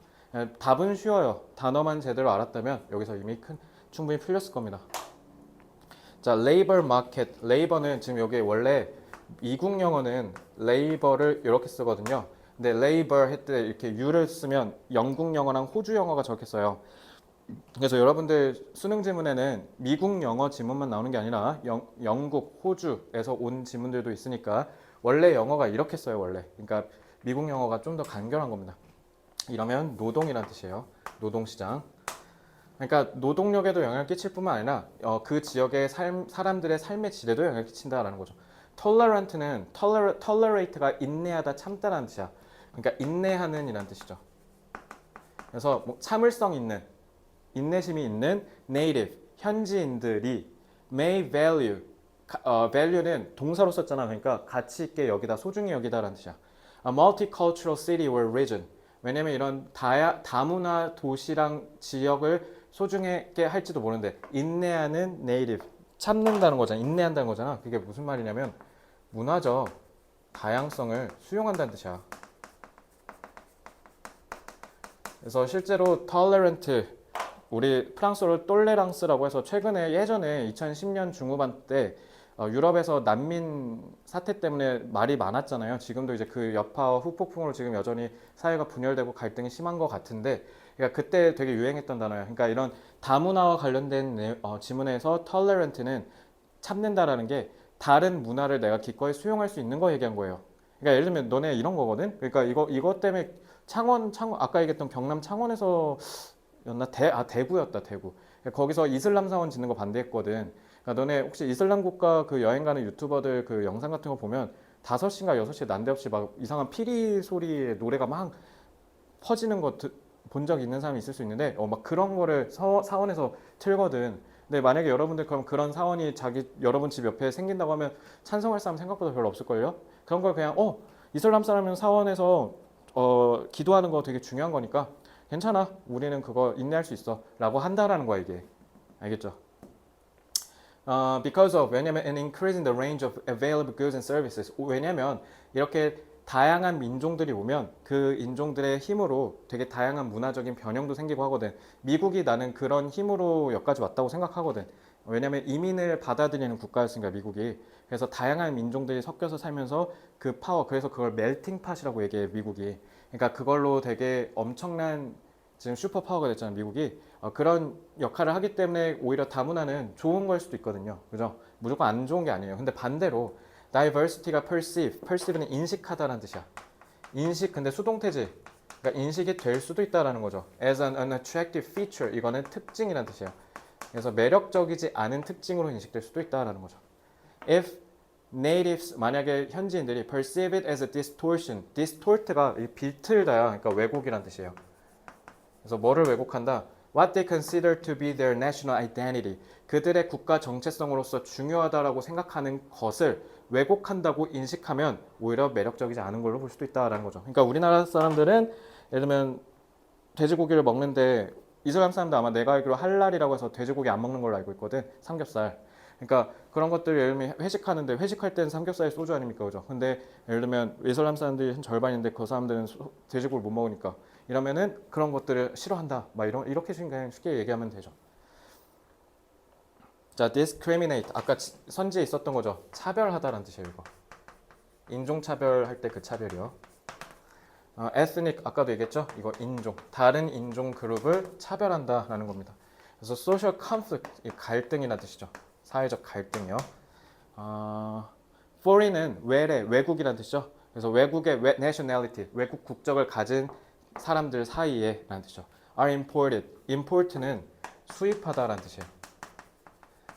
답은 쉬워요. 단어만 제대로 알았다면 여기서 이미 충분히 풀렸을 겁니다. 자, labor market. labor는 지금 여기 원래 미국 영어는 labor를 이렇게 쓰거든요. 근데 labor 할 때 이렇게 U를 쓰면 영국 영어랑 호주 영어가 저렇게 써요. 그래서 여러분들 수능 지문에는 미국 영어 지문만 나오는 게 아니라 영국, 호주에서 온 지문들도 있으니까 원래 영어가 이렇게 써요, 원래. 그러니까 미국 영어가 좀 더 간결한 겁니다. 이러면 노동이란 뜻이에요. 노동시장. 그러니까 노동력에도 영향을 끼칠 뿐만 아니라 그 지역의 사람들의 삶의 질에도 영향을 끼친다라는 거죠. tolerant는 tolerate가 인내하다, 참다라는 뜻이야. 그러니까 인내하는 이란 뜻이죠. 그래서 뭐 참을성 있는, 인내심이 있는 native, 현지인들이 may value, value는 동사로 썼잖아. 그러니까 가치 있게 여기다, 소중히 여기다라는 뜻이야. A multicultural city or region. 왜냐면 이런 다문화 도시랑 지역을 소중하게 할지도 모르는데 인내하는 native, 참는다는 거잖아. 인내한다는 거잖아. 그게 무슨 말이냐면 문화적 다양성을 수용한다는 뜻이야. 그래서 실제로 tolerant, 우리 프랑스어로 똘레랑스라고 해서 최근에 예전에 2010년 중후반 때 유럽에서 난민 사태 때문에 말이 많았잖아요. 지금도 이제 그 여파와 후폭풍으로 지금 여전히 사회가 분열되고 갈등이 심한 것 같은데, 그러니까 그때 되게 유행했던 단어예요. 그러니까 이런 다문화와 관련된 지문에서 tolerant는 참는다라는 게 다른 문화를 내가 기꺼이 수용할 수 있는 거 얘기한 거예요. 그러니까 예를 들면 너네 이런 거거든. 그러니까 이거 때문에 창원 아까 얘기했던 경남 창원에서 였나 대구였다 대구. 거기서 이슬람 사원 짓는 거 반대했거든. 그러니까 너네 혹시 이슬람 국가 그 여행 가는 유튜버들 그 영상 같은 거 보면 5시인가 6시에 난데없이 막 이상한 피리 소리에 노래가 막 퍼지는 거 본 적 있는 사람이 있을 수 있는데 막 그런 거를 사원에서 틀거든. 근데 만약에 여러분들 그럼 그런 사원이 여러분 집 옆에 생긴다고 하면 찬성할 사람 생각보다 별로 없을걸요? 그런 걸 그냥 이슬람 사람은 사원에서 기도하는 거 되게 중요한 거니까 괜찮아. 우리는 그거 인내할 수 있어. 라고 한다라는 거야 이게. 알겠죠? Because of 왜냐면 an increase in the range of available goods and services. 왜냐면 이렇게 다양한 민족들이 오면 그 인종들의 힘으로 되게 다양한 문화적인 변형도 생기고 하거든. 미국이 나는 그런 힘으로 여기까지 왔다고 생각하거든. 왜냐면 이민을 받아들이는 국가였으니까 미국이. 그래서 다양한 민족들이 섞여서 살면서 그 파워, 그래서 그걸 멜팅 팟이라고 얘기해 미국이. 그러니까 그걸로 되게 엄청난 지금 슈퍼 파워가 됐잖아 미국이. 그런 역할을 하기 때문에 오히려 다문화는 좋은 걸 수도 있거든요. 그죠? 무조건 안 좋은 게 아니에요. 근데 반대로 diversity가 perceive는 인식하다라는 뜻이야. 인식 근데 수동태지. 그러니까 인식이 될 수도 있다라는 거죠. as an unattractive feature 이거는 특징이라는 뜻이에요. 그래서 매력적이지 않은 특징으로 인식될 수도 있다라는 거죠. if natives 만약에 현지인들이 perceive it as a distortion, distort가 비틀다야. 그러니까 왜곡이라는 뜻이에요. 그래서 뭐를 왜곡한다? What they consider to be their national identity. 그들의 국가 정체성으로서 중요하다라고 생각하는 것을 왜곡한다고 인식하면 오히려 매력적이지 않은 걸로 볼 수도 있다라는 거죠. 그러니까 우리나라 사람들은 예를 들면 돼지고기를 먹는데 이슬람 사람도 아마 내가 알기로 할랄이라고 해서 돼지고기 안 먹는 걸로 알고 있거든. 삼겹살. 그러니까 그런 것들 예를 들면 회식하는데 회식할 때는 삼겹살에 소주 아닙니까, 그죠? 근데 예를 들면 이슬람 사람들이 한 절반인데 그 사람들은 돼지고기를 못 먹으니까 이러면은 그런 것들을 싫어한다. 막 이렇게 그냥 쉽게 얘기하면 되죠. 자, discriminate 아까 선지에 있었던 거죠. 차별하다라는 뜻이에요, 이거. 인종차별할 때 그 차별이요. ethnic 아까도 얘기했죠. 이거 인종, 다른 인종 그룹을 차별한다라는 겁니다. 그래서 social conflict 갈등이라는 뜻이죠. 사회적 갈등이요. foreign은 외국이라는 뜻이죠. 그래서 외국의 nationality, 외국 국적을 가진 사람들 사이에 라는 뜻이죠. are imported, import는 수입하다라는 뜻이에요.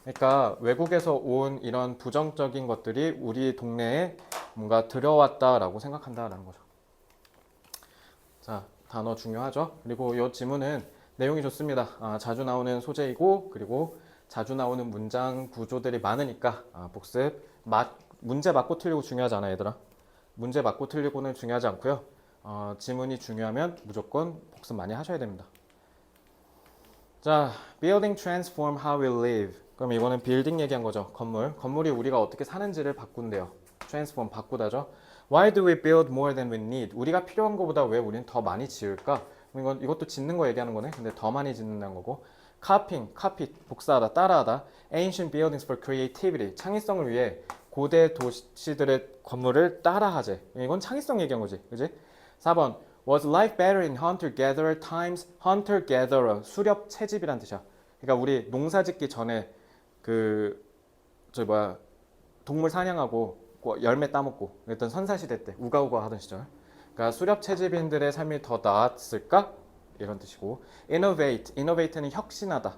그러니까 외국에서 온 이런 부정적인 것들이 우리 동네에 뭔가 들어왔다라고 생각한다라는 거죠. 자, 단어 중요하죠. 그리고 이 지문은 내용이 좋습니다. 자주 나오는 소재이고 그리고 자주 나오는 문장 구조들이 많으니까 복습 문제 맞고 틀리고 중요하지 않아 얘들아. 문제 맞고 틀리고는 중요하지 않고요. 지문이 중요하면 무조건 복습 많이 하셔야 됩니다. 자, building transform how we live. 그럼 이거는 빌딩 얘기한 거죠. 건물이 우리가 어떻게 사는지를 바꾼대요. transform 바꾸다죠. Why do we build more than we need? 우리가 필요한 것보다 왜 우리는 더 많이 지을까? 이것도 짓는 거 얘기하는 거네. 근데 더 많이 짓는다는 거고. copy 복사하다, 따라하다. ancient buildings for creativity. 창의성을 위해 고대 도시들의 건물을 따라하재. 이건 창의성 얘기한 거지. 그지? 4번. Was life better in hunter-gatherer times? hunter-gatherer. 수렵 채집이란 뜻이야. 그러니까 우리 농사 짓기 전에 동물 사냥하고 열매 따먹고 그랬던 선사시대 때 우가우가 하던 시절. 그러니까 수렵 채집인들의 삶이 더 나았을까? 이런 뜻이고. innovate는 혁신하다.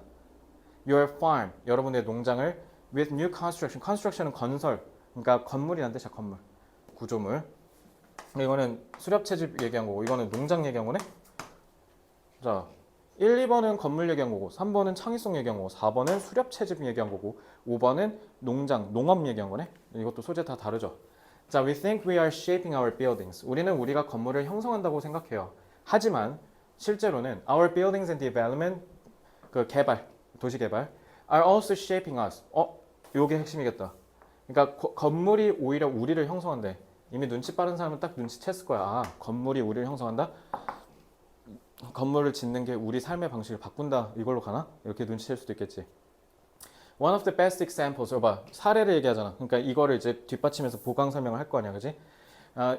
your farm, 여러분의 농장을 with new construction. construction은 건설. 그러니까 건물이란 뜻이야, 건물. 구조물. 이거는 수렵 채집 얘기한 거고 이거는 농장 얘기한 거네. 자, 1, 2번은 건물 얘기한 거고 3번은 창의성 얘기한 거고 4번은 수렵 채집 얘기한 거고 5번은 농업 얘기한 거네. 이것도 소재 다 다르죠. 자, we think we are shaping our buildings. 우리는 우리가 건물을 형성한다고 생각해요. 하지만 실제로는 our buildings and development 도시 개발 are also shaping us. 요게 핵심이겠다. 그러니까 건물이 오히려 우리를 형성한대. 이미 눈치 빠른 사람은 딱 눈치챘을 거야. 건물이 우리를 형성한다? 건물을 짓는 게 우리 삶의 방식을 바꾼다. 이걸로 가나? 이렇게 눈치챌 수도 있겠지. One of the best examples. 사례를 얘기하잖아. 그러니까 이거를 이제 뒷받침해서 보강 설명을 할 거 아니야. 그지?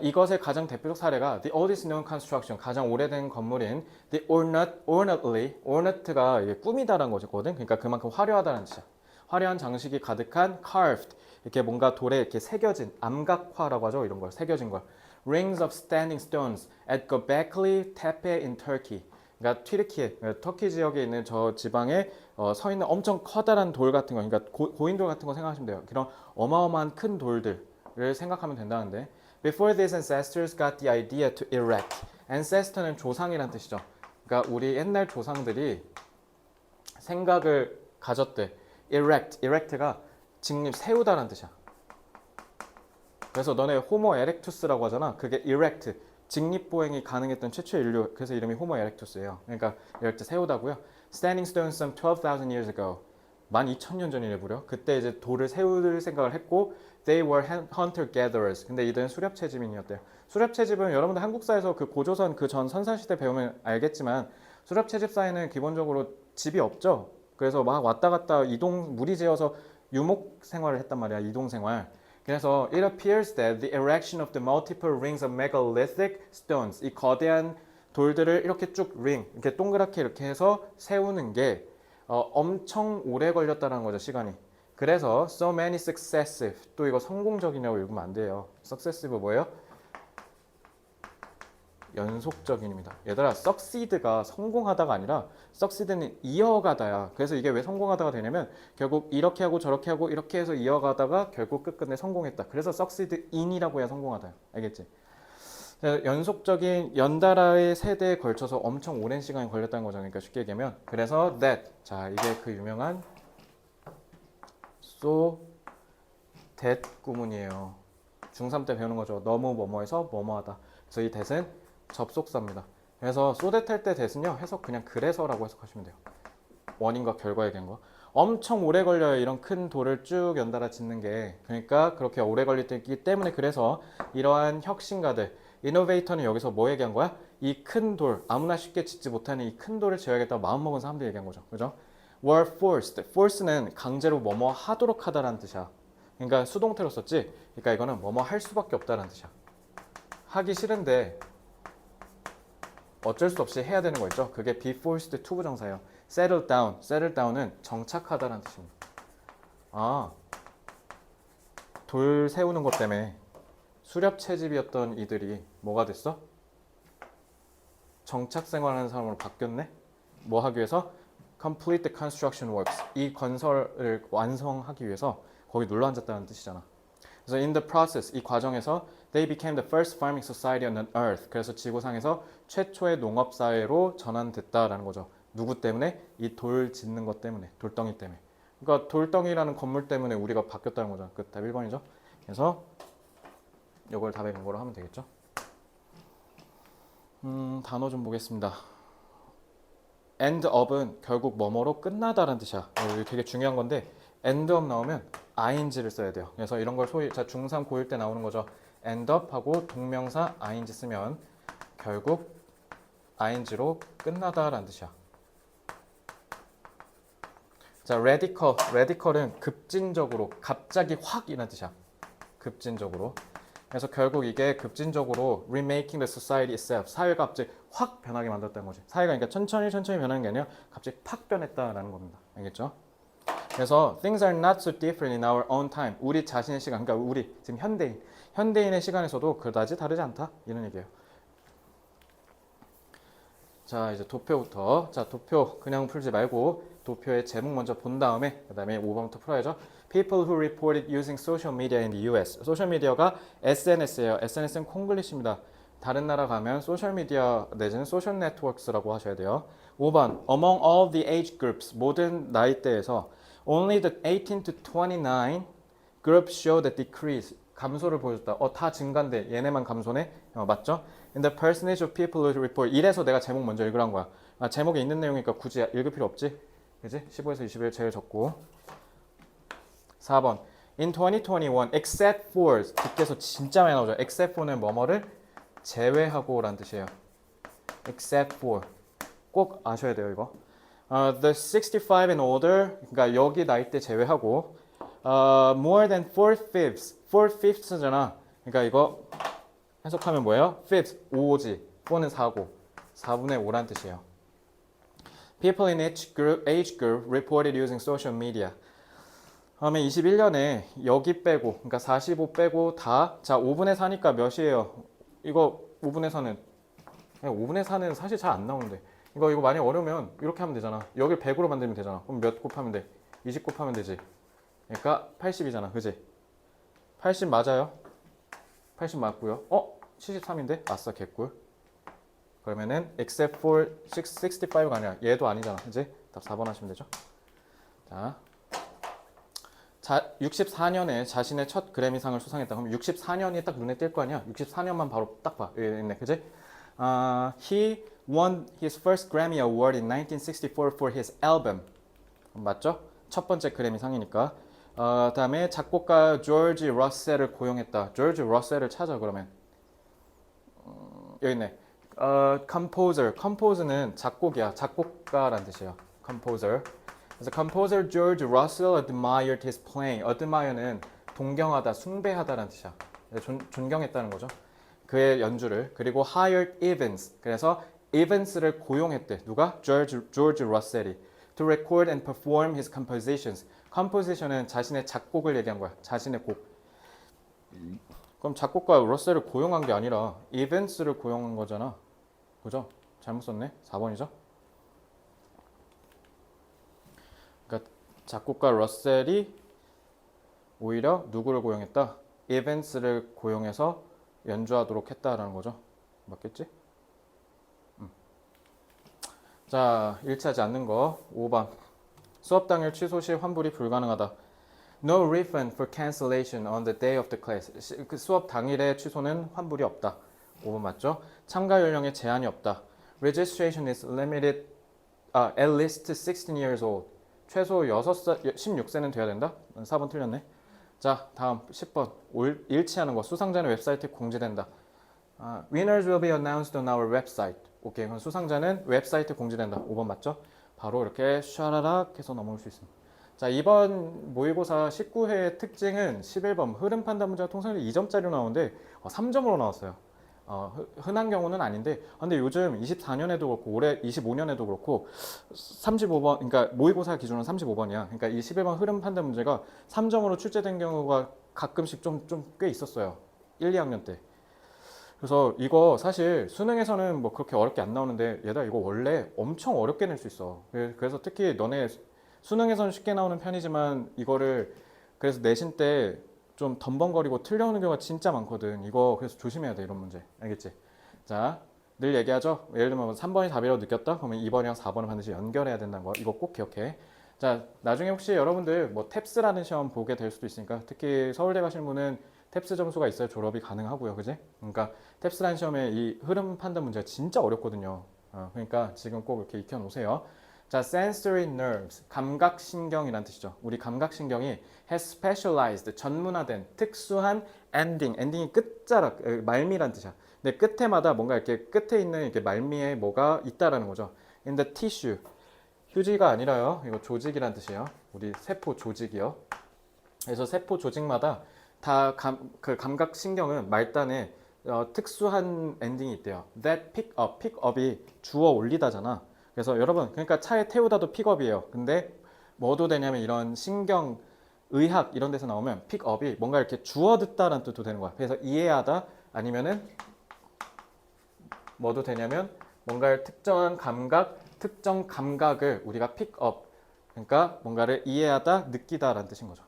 이것의 가장 대표적 사례가 The oldest known construction. 가장 오래된 건물인 The ornately. ornat가 꾸미다라는 거거든. 그러니까 그만큼 화려하다는 뜻이야. 화려한 장식이 가득한 carved 이렇게 뭔가 돌에 이렇게 새겨진 암각화라고 하죠. 이런 걸 새겨진 걸. Rings of standing stones at Göbekli Tepe in Turkey. 그러니까 튀르키예, 터키 지역에 있는 저 지방에 서 있는 엄청 커다란 돌 같은 거, 그러니까 고인돌 같은 거 생각하시면 돼요. 그런 어마어마한 큰 돌들을 생각하면 된다는데 Before these ancestors got the idea to erect. ancestor는 조상이란 뜻이죠. 그러니까 우리 옛날 조상들이 생각을 가졌대. erect가 직립, 세우다라는 뜻이야. 그래서 너네 호모 에렉투스라고 하잖아. 그게 erect, 직립보행이 가능했던 최초의 인류. 그래서 이름이 호모 에렉투스예요. 그러니까 erect, 세우다고요. Standing stone some 12,000 years ago. 12,000년 전이래 무려. 그때 이제 돌을 세울 생각을 했고 They were hunter-gatherers. 근데 이들은 수렵채집인이었대요. 수렵채집은 여러분들 한국사에서 그 고조선 그 전 선사시대 배우면 알겠지만 수렵채집 사이는 기본적으로 집이 없죠. 그래서 막 왔다 갔다 무리지어서 유목 생활을 했단 말이야. 이동 생활. 그래서 it appears that the erection of the multiple rings of megalithic stones, 이 거대한 돌들을 이렇게 쭉 이렇게 동그랗게 이렇게 해서 세우는 게 엄청 오래 걸렸다는 거죠, 시간이. 그래서 so many successive, 또 이거 성공적이냐고 읽으면 안 돼요. successive 뭐예요? 연속적인입니다. 얘들아, succeed가 성공하다가 아니라 succeed는 이어가다야. 그래서 이게 왜 성공하다가 되냐면 결국 이렇게 하고 저렇게 하고 이렇게 해서 이어가다가 결국 끝끝내 성공했다. 그래서 succeed in이라고 해야 성공하다. 알겠지? 연속적인 연달아의 세대에 걸쳐서 엄청 오랜 시간이 걸렸다는 거죠. 그러니까 쉽게 얘기하면 그래서 that, 자 이게 그 유명한 so that 구문이에요. 중3 때 배우는 거죠. 너무 뭐뭐해서 뭐뭐하다. 그래서 이 that은 접속사입니다. 그래서 so that 할 때 that은요 해석 그냥 그래서라고 해석하시면 돼요. 원인과 결과에 대한 거. 엄청 오래 걸려요. 이런 큰 돌을 쭉 연달아 짓는 게. 그러니까 그렇게 오래 걸리기 때문에 그래서 이러한 혁신가들, 이노베이터는 여기서 뭐 얘기한 거야? 이 큰 돌, 아무나 쉽게 짓지 못하는 이 큰 돌을 지어야겠다고 마음먹은 사람들이 얘기한 거죠. 그죠? were forced. force는 강제로 뭐뭐 하도록 하다라는 뜻이야. 그러니까 수동태로 썼지? 그러니까 이거는 뭐뭐 할 수밖에 없다라는 뜻이야. 하기 싫은데 어쩔 수 없이 해야 되는 거 있죠? 그게 be forced to 부정사예요. settle down. settle down은 정착하다라는 뜻입니다. 아, 돌 세우는 것 때문에 수렵 채집이었던 이들이 뭐가 됐어? 정착 생활하는 사람으로 바뀌었네? 뭐 하기 위해서? complete the construction works. 이 건설을 완성하기 위해서 거기 눌러 앉았다는 뜻이잖아. 그래서 in the process, 이 과정에서 they became the first farming society on earth. 그래서 지구상에서 최초의 농업사회로 전환됐다라는 거죠. 누구 때문에? 이 돌 짓는 것 때문에, 돌덩이 때문에. 그러니까 돌덩이라는 건물 때문에 우리가 바뀌었다는 거죠. 그 답 1번이죠. 그래서 이걸 답의 근거로 하면 되겠죠. 단어 좀 보겠습니다. end up은 결국 뭐뭐로 끝나다라는 뜻이야. 이거 되게 중요한 건데 end up 나오면 ing를 써야 돼요. 그래서 이런 걸 소위 중3 고1 때 나오는 거죠. end up 하고 동명사 ing 쓰면 결국 ing로 끝나다라는 뜻이야. 자, radical은 급진적으로, 갑자기 확 이라는 뜻이야. 급진적으로. 그래서 결국 이게 급진적으로 remaking the society itself, 사회가 갑자기 확 변하게 만들었다는 거지. 사회가 그러니까 천천히 변하는 게 아니라 갑자기 팍 변했다라는 겁니다. 알겠죠? 그래서 things are not so different in our own time. 우리 자신의 시간, 그러니까 우리 지금 현대인의 시간에서도 그다지 다르지 않다 이런 얘기예요. 자, 이제 도표부터. 자, 도표 그냥 풀지 말고 도표의 제목 먼저 본 다음에 그 다음에 5번부터 풀어야죠. People who reported using social media in the US. 소셜 미디어가 SNS예요. SNS는 콩글리시입니다. 다른 나라 가면 소셜 미디어 내지는 소셜 네트워크스라고 하셔야 돼요. 5번 Among all the age groups. 모든 나이대에서 only the 18 to 29 groups show the decrease. 감소를 보여줬다. 다 증가인데 얘네만 감소네? 맞죠? In the percentage of people who report. 이래서 내가 제목 먼저 읽으란 거야. 제목에 있는 내용이니까 굳이 읽을 필요 없지? 그지? 15에서 21 제일 적고. 4번. In 2021, except for. 뒷께서 진짜 많이 나오죠. except for는 뭐뭐를 제외하고 라는 뜻이에요. except for. 꼭 아셔야 돼요, 이거. The 65 and older. 그러니까 여기 나이대 제외하고 more than 4/5. 4/5잖아. 그러니까 이거 해석하면 뭐예요? 5th, 5지. 4는 4고 4분의 5란 뜻이에요. People in each age group reported using social media. 다음에 21년에 여기 빼고, 그러니까 45 빼고 다, 자, 5분의 4니까 몇이에요? 이거 5분의 4는, 5분의 4는 사실 잘 안 나오는데. 이거 많이 어려우면 이렇게 하면 되잖아. 여길 100으로 만들면 되잖아. 그럼 몇 곱하면 돼? 20 곱하면 되지. 그러니까 80이잖아. 그지? 80 맞아요? 80 맞고요. 73인데? 아싸, 개꿀. 그러면은 except for 65가 아니라 얘도 아니잖아. 그지? 답 4번 하시면 되죠. 자, 64년에 자신의 첫 그래미상을 수상했다. 그럼 64년이 딱 눈에 띌 거 아니야? 64년만 바로 딱 봐. 여기 있네. 그지? He won his first Grammy Award in 1964 for his album. 맞죠? 첫 번째 그래미상이니까. 다음에 작곡가 조지 러셀을 고용했다. 조지 러셀을 찾아 그러면. 여기 있네. composer는 작곡이야. 작곡가란 뜻이에요. composer. 그래서 composer George Russell admired his playing. admire는 동경하다, 숭배하다라는 뜻이야. 존경했다는 거죠. 그의 연주를. 그리고 hired Evans. 그래서 Evans를 고용했대. 누가? George Russell이. To record and perform his compositions. composition은 자신의 작곡을 얘기한 거야. 자신의 곡. 그럼 작곡가 러셀을 고용한 게 아니라 Evans를 고용한 거잖아. 그죠? 잘못 썼네. 4번이죠? 그러니까 작곡가 러셀이 오히려 누구를 고용했다? 이벤스를 고용해서 연주하도록 했다라는 거죠. 맞겠지? 자, 일치하지 않는 거 5번. 수업 당일 취소 시 환불이 불가능하다. No refund for cancellation on the day of the class. 그 수업 당일의 취소는 환불이 없다. 5번 맞죠? 참가 연령에 제한이 없다. Registration is limited at least 16 years old. 최소 16세는 돼야 된다? 4번 틀렸네. 자, 다음 10번. 일치하는 거. 수상자는 웹사이트에 공지된다. Winners will be announced on our website. 오케이. 그럼 수상자는 웹사이트에 공지된다. 5번 맞죠? 바로 이렇게 샤라락 해서 넘어올 수 있습니다. 자, 이번 모의고사 19회 특징은 11번 흐름 판단 문제가 통상적으로 2점짜리로 나오는데 3점으로 나왔어요. 흔한 경우는 아닌데 근데 요즘 24년에도 그렇고 올해 25년에도 그렇고 35번 그러니까 모의고사 기준으로 35번이야. 그러니까 이 11번 흐름 판단 문제가 3점으로 출제된 경우가 가끔씩 좀 꽤 있었어요. 1, 2학년 때. 그래서 이거 사실 수능에서는 뭐 그렇게 어렵게 안 나오는데 얘들아 이거 원래 엄청 어렵게 낼 수 있어. 그래서 특히 너네 수능에서는 쉽게 나오는 편이지만 이거를 그래서 내신 때 좀 덤벙거리고 틀려오는 경우가 진짜 많거든. 이거 그래서 조심해야 돼 이런 문제. 알겠지? 자, 늘 얘기하죠. 예를 들면 3번이 답이라고 느꼈다? 그러면 2번이랑 4번을 반드시 연결해야 된다는 거. 이거 꼭 기억해. 자, 나중에 혹시 여러분들 뭐 탭스라는 시험 보게 될 수도 있으니까 특히 서울대 가시는 분은 탭스 점수가 있어야 졸업이 가능하고요. 그지? 그러니까 탭스라는 시험에 이 흐름 판단 문제가 진짜 어렵거든요. 그러니까 지금 꼭 이렇게 익혀 놓으세요. 자, sensory nerves, 감각신경이란 뜻이죠. 우리 감각신경이 has specialized, 전문화된, 특수한 ending, ending이 끝자락, 말미란 뜻이야. 근데 끝에마다 뭔가 이렇게 끝에 있는 이렇게 말미에 뭐가 있다라는 거죠. in the tissue, 휴지가 아니라요. 이거 조직이란 뜻이에요. 우리 세포 조직이요. 그래서 세포 조직마다 다 그 감각신경은 말단에 특수한 엔딩이 있대요. That pick up, pick up이 주워 올리다잖아. 그래서 여러분 그러니까 차에 태우다도 픽업이에요. 근데 뭐도 되냐면 이런 신경, 의학 이런 데서 나오면 픽업이 뭔가 이렇게 주워 듣다라는 뜻도 되는 거야. 그래서 이해하다 아니면은 뭐도 되냐면 뭔가를 특정한 감각, 특정 감각을 우리가 픽업 그러니까 뭔가를 이해하다, 느끼다라는 뜻인 거죠.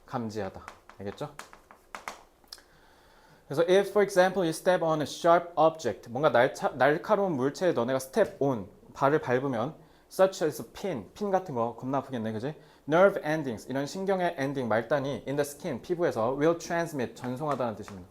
감지하다. 알겠죠? 그래서 if for example you step on a sharp object 뭔가 날카로운 물체에 너네가 step on 발을 밟으면 such as pin 같은 거 겁나 아프겠네 그지? nerve endings 이런 신경의 ending 말단이 in the skin 피부에서 will transmit 전송하다는 뜻입니다.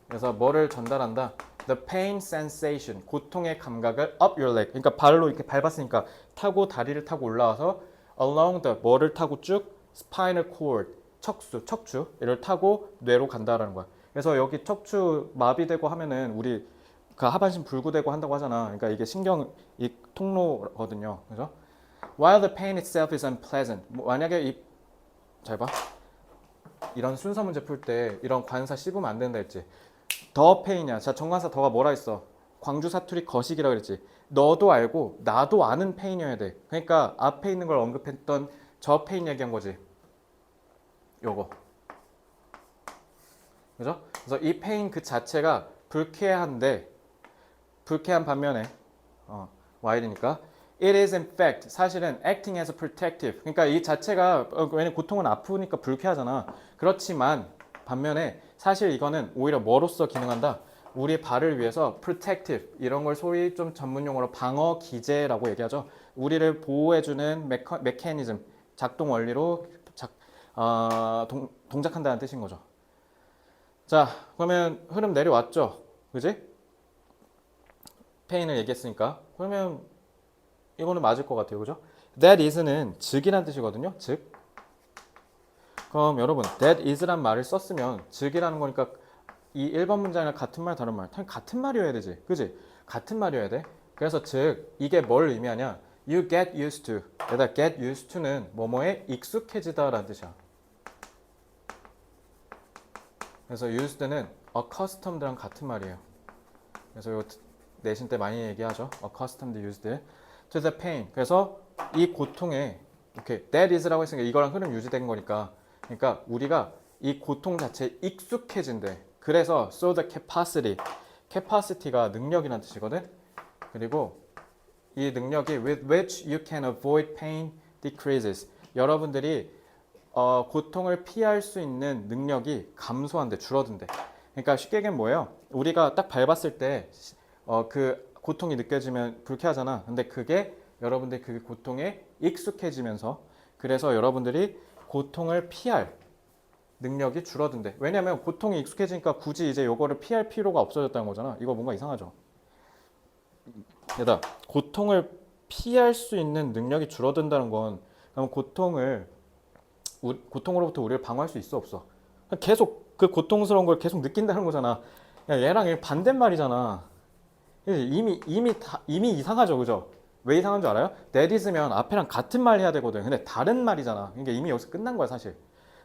그래서 뭐를 전달한다? the pain sensation 고통의 감각을 up your leg 그러니까 발로 이렇게 밟았으니까 타고 다리를 타고 올라와서 along the 뭐를 타고 쭉 spinal cord 척추를 타고 뇌로 간다라는 거야. 그래서 여기 척추 마비되고 하면은 우리 그 하반신 불구되고 한다고 하잖아. 그러니까 이게 신경 이 통로거든요. 그죠? While the pain itself is unpleasant. 만약에 잘 봐. 이런 순서 문제 풀 때 이런 관사 씹으면 안 된다 했지. 더 페인이야. 자, 정관사 더가 뭐라 했어? 광주 사투리 거식이라 그랬지. 너도 알고 나도 아는 페인이어야 돼. 그러니까 앞에 있는 걸 언급했던 저 페인 얘기한 거지. 요거. 그죠? 그래서 이 페인 그 자체가 불쾌한데 불쾌한 반면에 while이니까 it is in fact 사실은 acting as a protective 그러니까 이 자체가 왜냐면 고통은 아프니까 불쾌하잖아. 그렇지만 반면에 사실 이거는 오히려 뭐로서 기능한다? 우리의 발을 위해서 protective 이런 걸 소위 좀 전문 용어로 방어 기제라고 얘기하죠. 우리를 보호해주는 메커니즘 작동 원리로 동작한다는 뜻인 거죠. 자, 그러면 흐름 내려왔죠? 그지? 페인을 얘기했으니까. 그러면 이거는 맞을 것 같아요. 그죠? That is는 즉이란 뜻이거든요. 즉. 그럼 여러분, that is란 말을 썼으면 즉이라는 거니까 이 1번 문장이랑 같은 말, 다른 말. 당연히 같은 말이어야 되지. 그지? 같은 말이어야 돼. 그래서 즉, 이게 뭘 의미하냐? You get used to. 여기다 get used to는 뭐뭐에 익숙해지다 라는 뜻이야. 그래서 used는 accustomed랑 같은 말이에요. 그래서 이거 내신 때 많이 얘기하죠. accustomed used to the pain. 그래서 이 고통에 이렇게 that is라고 했으니까 이거랑 흐름 유지된 거니까 그러니까 우리가 이 고통 자체에 익숙해진대. 그래서 so the capacity가 능력이라는 뜻이거든. 그리고 이 능력이 with which you can avoid pain decreases. 여러분들이 고통을 피할 수 있는 능력이 감소한대, 줄어든대. 그러니까 쉽게 얘기하면 뭐예요? 우리가 딱 밟았을 때 그 고통이 느껴지면 불쾌하잖아. 근데 그게 여러분들 그 고통에 익숙해지면서 그래서 여러분들이 고통을 피할 능력이 줄어든대. 왜냐면 고통이 익숙해지니까 굳이 이제 요거를 피할 필요가 없어졌다는 거잖아. 이거 뭔가 이상하죠? 게다가 고통을 피할 수 있는 능력이 줄어든다는 건 그럼 고통으로부터 우리를 방어할 수 있어 없어? 계속 그 고통스러운 걸 계속 느낀다는 거잖아. 야, 얘랑 반대말이잖아. 이미 이상하죠, 그죠? 왜 이상한 줄 알아요? that is면 앞에랑 같은 말 해야 되거든. 근데 다른 말이잖아. 그러니까 이미 여기서 끝난 거야, 사실.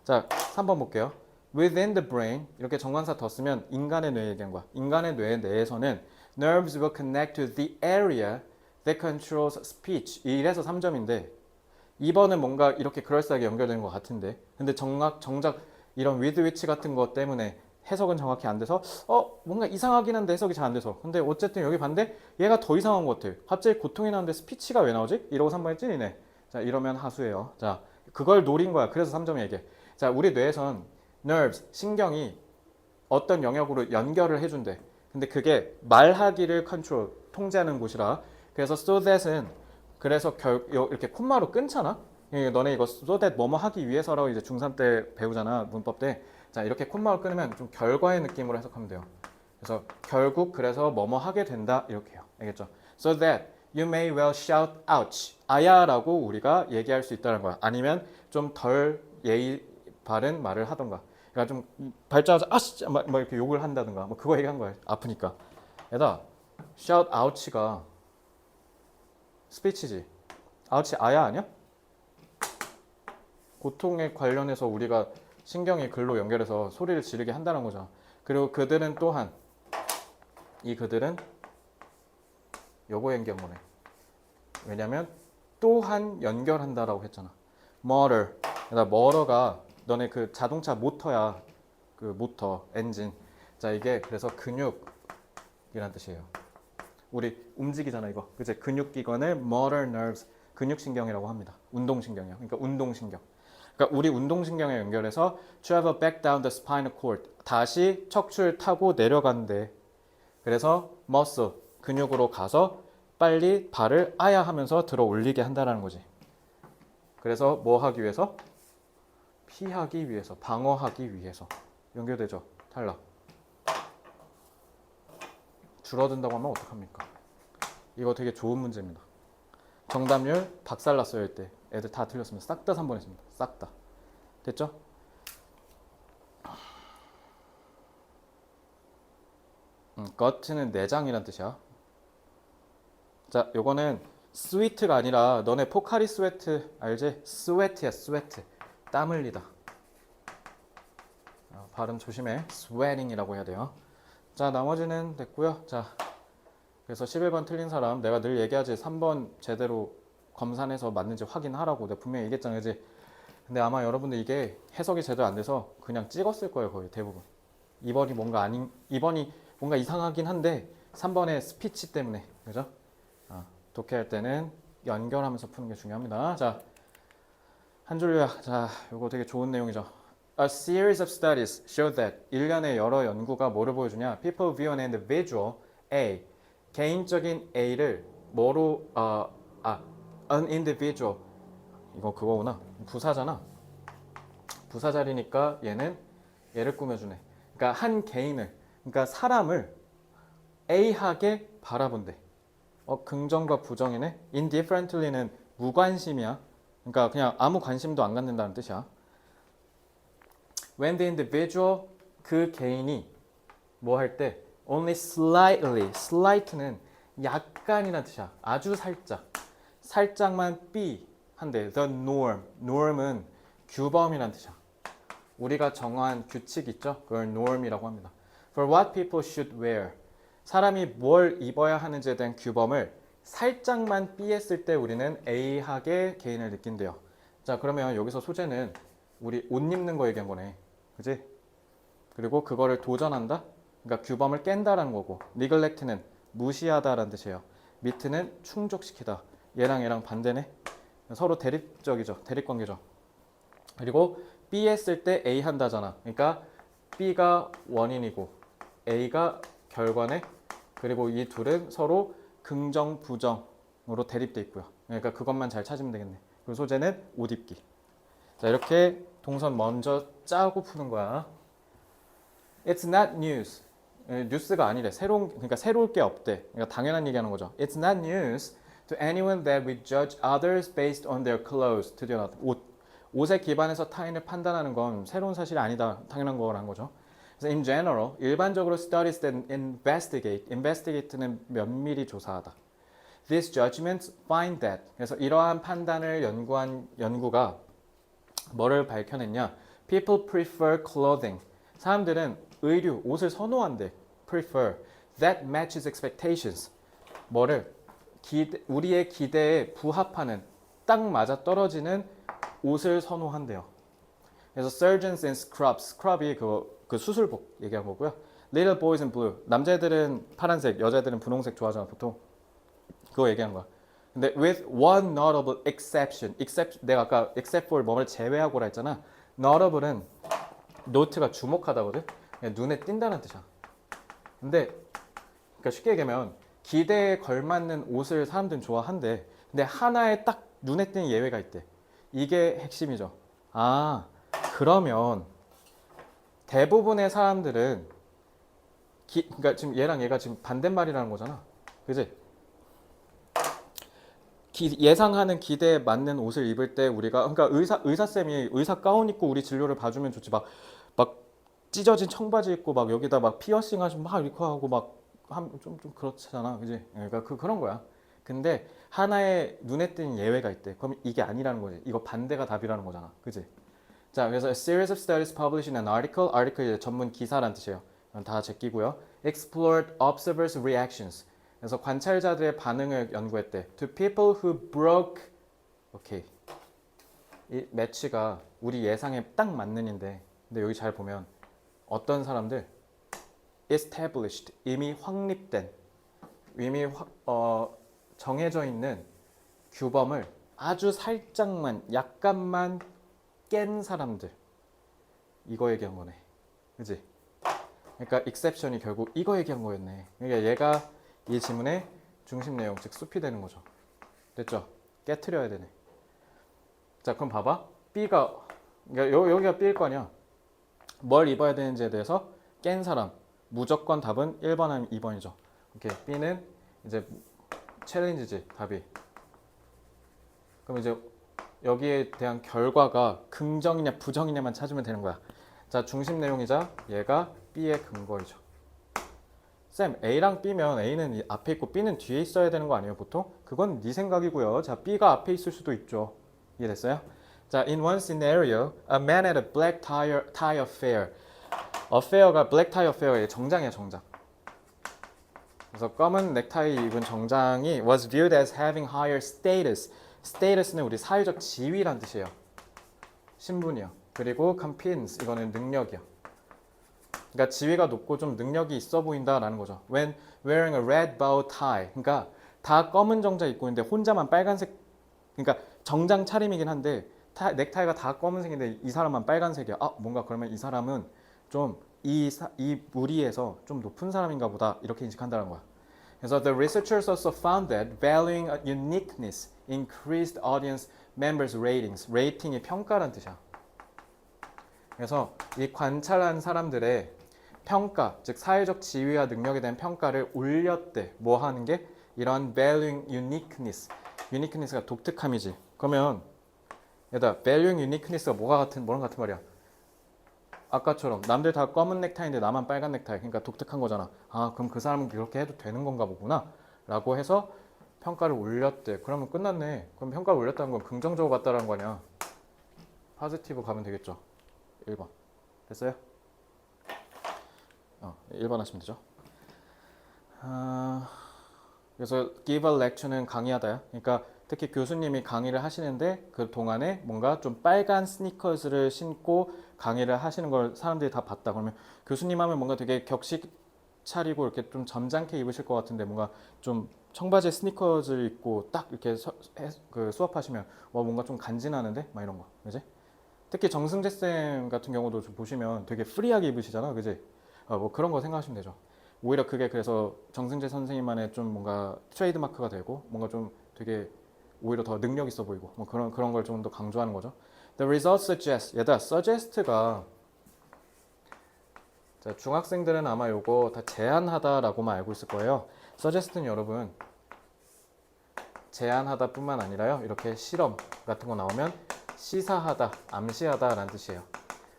자, 3번 볼게요. Within the brain 이렇게 정관사 더 쓰면 인간의 뇌 얘기한 거야. 인간의 뇌 내에서는 nerves will connect to the area that controls speech. 1에서 3점인데 2번은 뭔가 이렇게 그럴싸하게 연결되는 것 같은데 근데 정작 이런 with which 같은 것 때문에 해석은 정확히 안 돼서 뭔가 이상하긴 한데 해석이 잘 안 돼서 근데 어쨌든 여기 반대 얘가 더 이상한 것 같아. 갑자기 고통이 나는데 스피치가 왜 나오지? 이러고 3번에 찐이네. 자 이러면 하수예요. 자 그걸 노린 거야. 그래서 3점 얘기해. 자 우리 뇌에선 nerves 신경이 어떤 영역으로 연결을 해준대. 근데 그게 말하기를 컨트롤 통제하는 곳이라 그래서 so that은 그래서 이렇게 콤마로 끊잖아. 너네 이거 so that 뭐뭐 하기 위해서라고 이제 중3 때 배우잖아 문법 때. 자 이렇게 콤마로 끊으면 좀 결과의 느낌으로 해석하면 돼요. 그래서 결국 그래서 뭐뭐 하게 된다 이렇게요. 알겠죠? So that you may well shout ouch 아야라고 우리가 얘기할 수 있다는 거야. 아니면 좀 덜 예의 바른 말을 하던가. 그러니까 좀 발자하자 아씨 막 이렇게 욕을 한다든가 뭐 그거 얘기한 거야. 아프니까. 에다 shout ouch가 스피치지. 아우치 아야 아니야? 고통에 관련해서 우리가 신경이 글로 연결해서 소리를 지르게 한다는 거죠. 그리고 그들은 또한 그들은 요거 얘기한 거네. 왜냐면 또한 연결한다라고 했잖아. motor. motor가 너네 그 자동차 모터야. 그 모터, 엔진. 자 이게 그래서 근육이란 뜻이에요. 우리 움직이잖아 이거. 그치? 근육기관을 motor nerves 근육신경이라고 합니다. 운동신경이요. 그러니까 운동신경. 그러니까 우리 운동신경에 연결해서 travel back down the spinal cord 다시 척추를 타고 내려가는데 그래서 muscle 근육으로 가서 빨리 발을 아야 하면서 들어 올리게 한다는 거지. 그래서 뭐 하기 위해서? 피하기 위해서, 방어하기 위해서. 연결되죠? 탈락. 줄어든다고 하면 어떡합니까? 이거 되게 좋은 문제입니다. 정답률 박살났어요 이때. 애들 다 틀렸습니다. 싹 다 3번 했습니다. 싹 다. 됐죠? gut는 내장이란 뜻이야. 자, 요거는 sweet가 아니라 너네 포카리 스웨트 알지? sweat야, sweat. 땀 흘리다. 발음 조심해. sweating이라고 해야 돼요. 자, 나머지는 됐고요. 자, 그래서 11번 틀린 사람 내가 늘 얘기하지 3번 제대로 검산해서 맞는지 확인하라고 내가 분명히 얘기했잖아, 그지? 근데 아마 여러분들 이게 해석이 제대로 안 돼서 그냥 찍었을 거예요, 거의 대부분. 2번이 뭔가 이상하긴 한데 3번의 스피치 때문에, 그죠? 독해할 때는 연결하면서 푸는 게 중요합니다. 자, 한 줄요약. 자, 이거 되게 좋은 내용이죠. A series of studies show that 일련의 여러 연구가 뭐를 보여주냐? People view an individual A, 개인적인 A를 뭐로 an individual 이거 그거구나. 부사잖아. 부사 자리니까 얘를 꾸며주네. 그러니까 한 개인을, 그러니까 사람을 A하게 바라본대. 긍정과 부정이네. Indifferently는 무관심이야. 그러니까 그냥 아무 관심도 안 갖는다는 뜻이야. When the individual, 그 개인이 뭐 할 때 only slightly, slight는 약간이라는 뜻이야. 아주 살짝. 살짝만 be 한대. The norm. norm은 규범이라는 뜻이야. 우리가 정한 규칙 있죠? 그걸 norm이라고 합니다. For what people should wear. 사람이 뭘 입어야 하는지에 대한 규범을 살짝만 B했을 때 우리는 A하게 개인을 느낀대요. 자, 그러면 여기서 소재는 우리 옷 입는 거 얘기한 거네. 그지? 그리고 그거를 도전한다? 그러니까 규범을 깬다라는 거고, neglect는 무시하다라는 뜻이에요. meet는 충족시키다. 얘랑 반대네. 서로 대립적이죠. 대립관계죠. 그리고 B 했을 때 A 한다잖아. 그러니까 B가 원인이고 A가 결과네. 그리고 이 둘은 서로 긍정, 부정으로 대립돼 있고요. 그러니까 그것만 잘 찾으면 되겠네. 그리고 소재는 옷 입기. 자, 이렇게 동선 먼저 짜고 푸는 거야. It's not news. 뉴스가 아니래. 그러니까 새로울 게 없대. 그러니까 당연한 얘기하는 거죠. It's not news to anyone that we judge others based on their clothes. 드디어 옷에 기반해서 타인을 판단하는 건 새로운 사실이 아니다. 당연한 거라는 거죠. 그래서 in general, 일반적으로 studies that investigate는 면밀히 조사하다. These judgments find that. 그래서 이러한 판단을 연구한 연구가 뭐를 밝혀냈냐? People prefer clothing. 사람들은 의류, 옷을 선호한대. Prefer. That matches expectations. 우리의 기대에 부합하는, 딱 맞아 떨어지는 옷을 선호한대요. 그래서 surgeons and scrubs. scrub이 그 수술복 얘기한 거고요. Little boys in blue. 남자애들은 파란색, 여자애들은 분홍색 좋아하잖아, 보통. 그거 얘기한 거야. 근데 with one notable exception. 내가 아까 except for 뭐를 제외하고라 했잖아. notable은 노트가 주목하다거든. 눈에 띈다는 뜻이야. 근데 그러니까 쉽게 얘기하면 기대에 걸맞는 옷을 사람들은 좋아한대. 근데 하나에 딱 눈에 띄는 예외가 있대. 이게 핵심이죠. 그러면 대부분의 사람들은 그러니까 지금 얘랑 얘가 지금 반대말이라는 거잖아. 그지? 예상하는 기대에 맞는 옷을 입을 때 우리가, 그러니까 의사쌤이 의사 가운 입고 우리 진료를 봐주면 좋지. 막 찢어진 청바지 입고 막 여기다 막 피어싱 하시고 막 이렇게 하고 막 좀 그렇잖아. 그지? 그러니까 그런 거야. 근데 하나의 눈에 띄는 예외가 있대. 그럼 이게 아니라는 거지. 이거 반대가 답이라는 거잖아. 그지? 자, 그래서 a series of studies published in an article. article 전문 기사란 뜻이에요. 다 제끼고요. explored observers' reactions. 그래서 관찰자들의 반응을 연구했대. To people who broke. 오케이. 이 매치가 우리 예상에 딱 맞는인데, 근데 여기 잘 보면 어떤 사람들 established 이미 확립된, 이미 정해져 있는 규범을 아주 살짝만, 약간만 깬 사람들. 이거 얘기한 거네. 그지? 그러니까 exception이 결국 이거 얘기한 거였네. 그러니까 얘가 이 지문의 중심 내용, 즉 숲이 되는 거죠. 됐죠? 깨트려야 되네. 자, 그럼 봐봐. B가, 그러니까 여기가 B일 거 아니야. 뭘 입어야 되는지에 대해서 깬 사람. 무조건 답은 1번 아니면 2번이죠. 오케이. B는 이제 챌린지지, 답이. 그럼 이제 여기에 대한 결과가 긍정이냐 부정이냐만 찾으면 되는 거야. 자, 중심 내용이자 얘가 B의 근거이죠. 쌤, A랑 B면 A는 앞에 있고 B는 뒤에 있어야 되는 거 아니에요, 보통? 그건 네 생각이고요. 자, B가 앞에 있을 수도 있죠. 이해됐어요? 자, in one scenario, a man at a black tie affair. affair가 black tie affair의 정장이야, 정장. 그래서 검은 넥타이 입은 정장이 was viewed as having higher status. status는 우리 사회적 지위란 뜻이에요. 신분이요. 그리고 competence 이거는 능력이요. 그러니까 지위가 높고 좀 능력이 있어 보인다라는 거죠. When wearing a red bow tie. 그러니까 다 검은 정장 입고 있는데 혼자만 빨간색. 그러니까 정장 차림이긴 한데 넥타이가 다 검은색인데 이 사람만 빨간색이야. 아 뭔가 그러면 이 사람은 좀 이 무리에서 좀 높은 사람인가 보다 이렇게 인식한다는 거야. 그래서 the researchers also found that valuing uniqueness increased audience members' ratings. 레이팅이 평가란 뜻이야. 그래서 이 관찰한 사람들의 평가, 즉 사회적 지위와 능력에 대한 평가를 올렸대. 뭐 하는 게? 이런 valuing uniqueness. uniqueness가 독특함이지. 그러면 얘들아, valuing uniqueness가 뭐랑 같은 말이야? 아까처럼 남들 다 검은 넥타이인데 나만 빨간 넥타이. 그러니까 독특한 거잖아. 아, 그럼 그 사람은 그렇게 해도 되는 건가 보구나. 라고 해서 평가를 올렸대. 그러면 끝났네. 그럼 평가를 올렸다는 건 긍정적으로 봤다는 거냐? 포지티브 가면 되겠죠. 1번. 됐어요? 1번 하시면 되죠. 그래서 give a lecture는 강의하다야. 그러니까 특히 교수님이 강의를 하시는데 그 동안에 뭔가 좀 빨간 스니커즈를 신고 강의를 하시는 걸 사람들이 다 봤다. 그러면 교수님 하면 뭔가 되게 격식 차리고 이렇게 좀 점잖게 입으실 것 같은데 뭔가 좀 청바지에 스니커즈를 입고 딱 이렇게 그 수업하시면 와 뭔가 좀 간지나는데? 막 이런 거. 그지? 특히 정승재 쌤 같은 경우도 좀 보시면 되게 프리하게 입으시잖아. 그지? 뭐 그런 거 생각하시면 되죠. 오히려 그게 그래서 정승재 선생님만의 좀 뭔가 트레이드 마크가 되고 뭔가 좀 되게 오히려 더 능력 있어 보이고 뭐 그런 걸 좀 더 강조하는 거죠. The result suggests. 얘들아, suggest가 자, 중학생들은 아마 요거 다 제안하다라고만 알고 있을 거예요. suggest는 여러분 제안하다 뿐만 아니라요. 이렇게 실험 같은 거 나오면 시사하다, 암시하다라는 뜻이에요.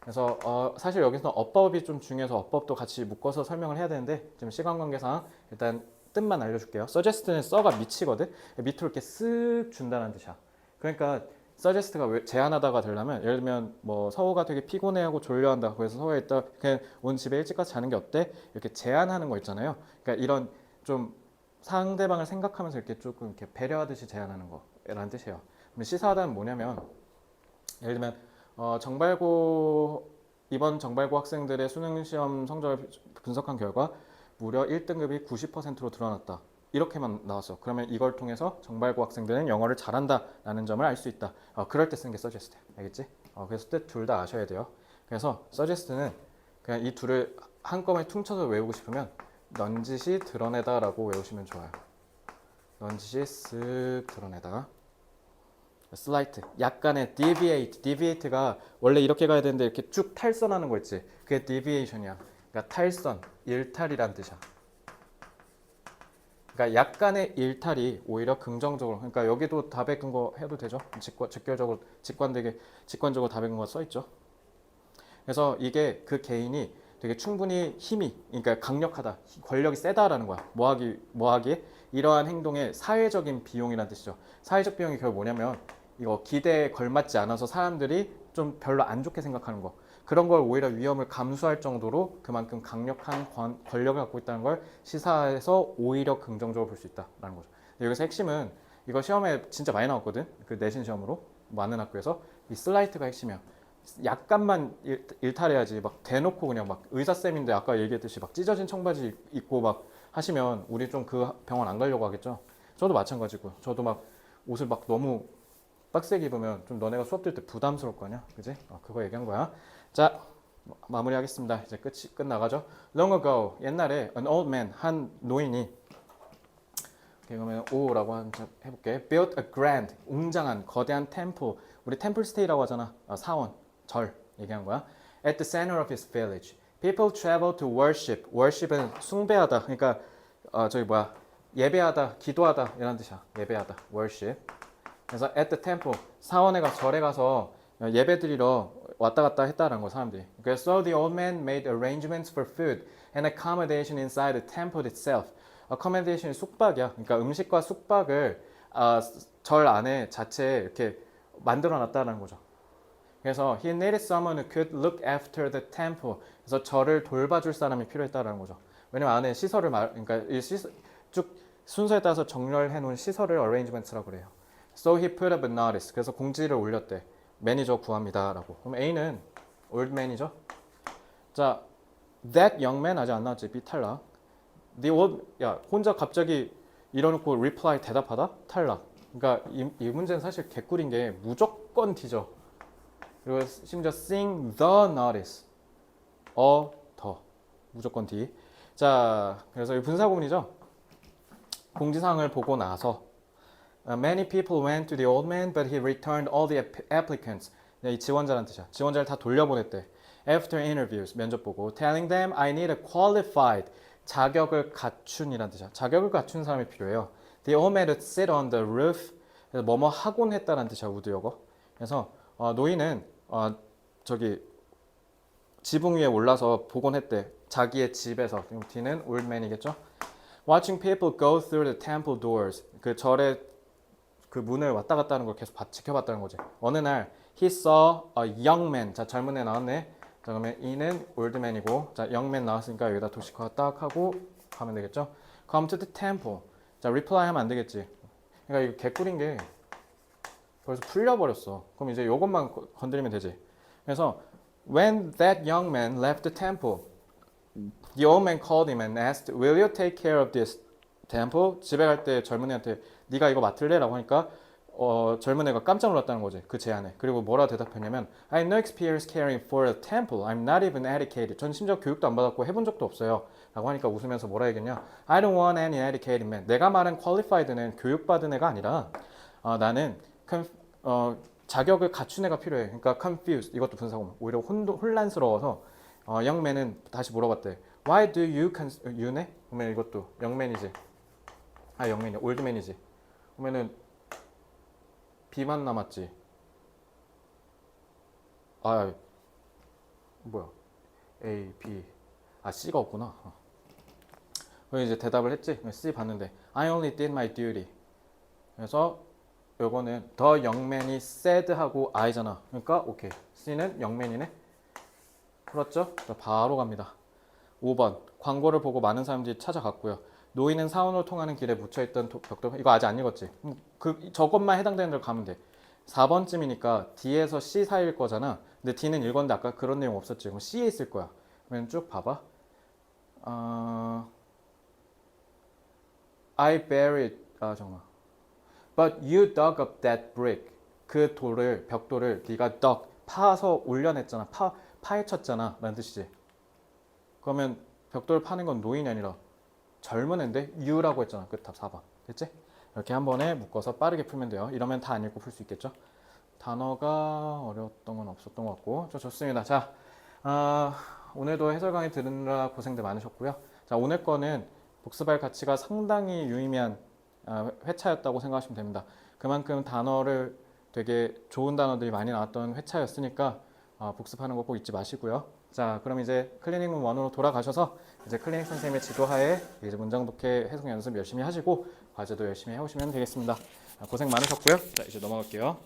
그래서 사실 여기서 어법이 좀 중요해서 어법도 같이 묶어서 설명을 해야 되는데 지금 시간 관계상 일단 뜻만 알려줄게요. suggest는 써가 미치거든. 밑으로 이렇게 쓱 준다는 뜻이야. 그러니까 suggest가 왜 제안하다가 되려면 예를 들면 뭐 서우가 되게 피곤해하고 졸려한다. 그래서 서우에 있다 그냥 오늘 집에 일찍 가서 자는 게 어때? 이렇게 제안하는 거 있잖아요. 그러니까 이런 좀 상대방을 생각하면서 이렇게 조금 이렇게 배려하듯이 제안하는 거라는 뜻이에요. 근데 시사하다는 뭐냐면 예를 들면 이번 정발고 학생들의 수능 시험 성적을 분석한 결과 무려 1등급이 90%로 드러났다. 이렇게만 나왔어. 그러면 이걸 통해서 정발고 학생들은 영어를 잘한다라는 점을 알 수 있다. 그럴 때 쓰는 게 suggest. 알겠지? 그래서 뜻 둘 다 아셔야 돼요. 그래서 suggest는 그냥 이 둘을 한꺼번에 퉁쳐서 외우고 싶으면 넌지시 드러내다라고 외우시면 좋아요. 넌지시 쓱 드러내다. slight, 약간의 deviate가 원래 이렇게 가야 되는데 이렇게 쭉 탈선하는 거 있지. 그게 deviation이야. 그러니까 탈선, 일탈이란 뜻이야. 그러니까 약간의 일탈이 오히려 긍정적으로. 그러니까 여기도 답의 근거 해도 되죠. 직관적으로 답의 근거가 써 있죠. 그래서 이게 그 개인이 되게 충분히 그러니까 강력하다, 권력이 세다라는 거야. 뭐하기에? 이러한 행동의 사회적인 비용이라는 뜻이죠. 사회적 비용이 결국 뭐냐면 이거 기대에 걸맞지 않아서 사람들이 좀 별로 안 좋게 생각하는 거. 그런 걸 오히려 위험을 감수할 정도로 그만큼 강력한 권력을 갖고 있다는 걸 시사해서 오히려 긍정적으로 볼 수 있다라는 거죠. 여기서 핵심은 이거 시험에 진짜 많이 나왔거든. 그 내신 시험으로 많은 학교에서 이 슬라이트가 핵심이야. 약간만 일탈해야지 막 대놓고 그냥 막 의사쌤인데 아까 얘기했듯이 막 찢어진 청바지 입고 막 하시면 우리 좀 그 병원 안 가려고 하겠죠. 저도 마찬가지고 저도 막 옷을 막 너무 빡세게 입으면 좀 너네가 수업 들 때 부담스러울 거 아니야, 그지? 그거 얘기한 거야. 자, 마무리하겠습니다. 이제 끝나가죠. Long ago, 옛날에 an old man, 한 노인이 그러면 O라고 해볼게. Built a grand, 웅장한 거대한 temple. 우리 temple stay라고 하잖아. 사원, 절 얘기한 거야. At the center of his village, people travel to worship. worship은 숭배하다. 그러니까 예배하다, 기도하다 이런 뜻이야. 예배하다, worship. 그래서 at the temple, 사원에 가서 절에 가서 예배드리러 왔다 갔다 했다라는 거 사람들이. So the old man made arrangements for food and accommodation inside the temple itself. accommodation이 숙박이야. 그러니까 음식과 숙박을 절 안에 자체에 이렇게 만들어 놨다는 거죠. 그래서 he needed someone who could look after the temple. 그래서 절을 돌봐줄 사람이 필요했다는 거죠. 왜냐면 안에 시설을 그러니까 순서에 따라서 정렬해 놓은 시설을 arrangements라고 그래요. So he put up a notice. 그래서 공지를 올렸대. 매니저 구합니다라고. 그럼 A는 old man이죠. 자, that young man 아직 안 나왔지. B 탈락. The old 야 혼자 갑자기 이러놓고 reply 대답하다 탈락. 그러니까 이 문제는 사실 개꿀인 게 무조건 D죠. 그리고 심지어 sing the notice. 더 무조건 D. 자, 그래서 이 분사구문이죠. 공지사항을 보고 나서 Many people went to the old man, but he returned all the applicants. 이 지원자란 뜻이야. 지원자를 다 돌려보냈대. After interviews, 면접 보고 telling them I need a qualified, 자격을 갖춘이란 뜻이야. 자격을 갖춘 사람이 필요해요. The old man would sit on the roof. 그래서 뭐뭐 하곤 했다라는 뜻이야. 우드여거. 그래서 노인은 저기 지붕 위에 올라서 보곤 했대. 자기의 집에서. 그럼 D는 old man이겠죠. Watching people go through the temple doors. 그 절의 그 문을 왔다 갔다 하는 걸 계속 지켜봤다는 거지. 어느 날 he saw a young man. 자, 젊은 애 나왔네. 자, 그러면 E는 old man이고, 자, young man 나왔으니까 여기다 도식화 딱 하고 가면 되겠죠. Come to the temple. 자, reply 하면 안 되겠지. 그러니까 이거 개꿀인 게 벌써 풀려버렸어. 그럼 이제 이것만 건드리면 되지. 그래서 when that young man left the temple, the old man called him and asked, "Will you take care of this temple?" 집에 갈 때 젊은 애한테 네가 이거 맡을래?라고 하니까 젊은 애가 깜짝 놀랐다는 거지. 그 제안에. 그리고 뭐라 대답했냐면 I have no experience caring for a temple. I'm not even educated. 전 심지어 교육도 안 받았고 해본 적도 없어요. 라고 하니까 웃으면서 뭐라 얘기했냐. I don't want any educated man. 내가 말한 qualified는 교육받은 애가 아니라 나는 자격을 갖춘 애가 필요해. 그러니까 confused. 이것도 분사구문. 오히려 혼란스러워서 young man은 다시 물어봤대. Why do you네? 그러면 이것도 young man이지. young man이 old man이지. 그러면은 B만 남았지. 뭐야? A, B. C가 없구나. 그래서 이제 대답을 했지. C 봤는데 I only did my duty. 그래서 요거는 the young man이 said 하고 I잖아. 그러니까 오케이. C는 young man이네. 풀었죠? 바로 갑니다. 5번. 광고를 보고 많은 사람들이 찾아갔고요. 노인은 사원으로 통하는 길에 묻혀있던 벽돌. 이거 아직 안 읽었지? 저것만 해당되는 데로 가면 돼. 4번쯤이니까 D에서 C 사이일 거잖아. 근데 D는 읽었는데 아까 그런 내용 없었지. 그럼 C에 있을 거야. 그러면 쭉 봐봐. I buried. 잠깐만. But you dug up that brick. 그 벽돌을 네가 dug, 파서 올려냈잖아. 파헤쳤잖아. 라는 뜻이지. 그러면 벽돌 파는 건 노인이 아니라 젊은 애인데 you라고 했잖아. 끝답 4번. 됐지? 이렇게 한 번에 묶어서 빠르게 풀면 돼요. 이러면 다 안 읽고 풀 수 있겠죠? 단어가 어려웠던 건 없었던 것 같고. 좋습니다. 자, 오늘도 해설 강의 들으느라 고생들 많으셨고요. 자, 오늘 거는 복습할 가치가 상당히 유의미한 회차였다고 생각하시면 됩니다. 그만큼 단어를 되게 좋은 단어들이 많이 나왔던 회차였으니까 복습하는 거 꼭 잊지 마시고요. 자, 그럼 이제 클리닉룸 1으로 돌아가셔서 이제 클리닉 선생님의 지도하에 이제 문장 독해 해석 연습 열심히 하시고 과제도 열심히 해오시면 되겠습니다. 고생 많으셨고요. 자, 이제 넘어갈게요.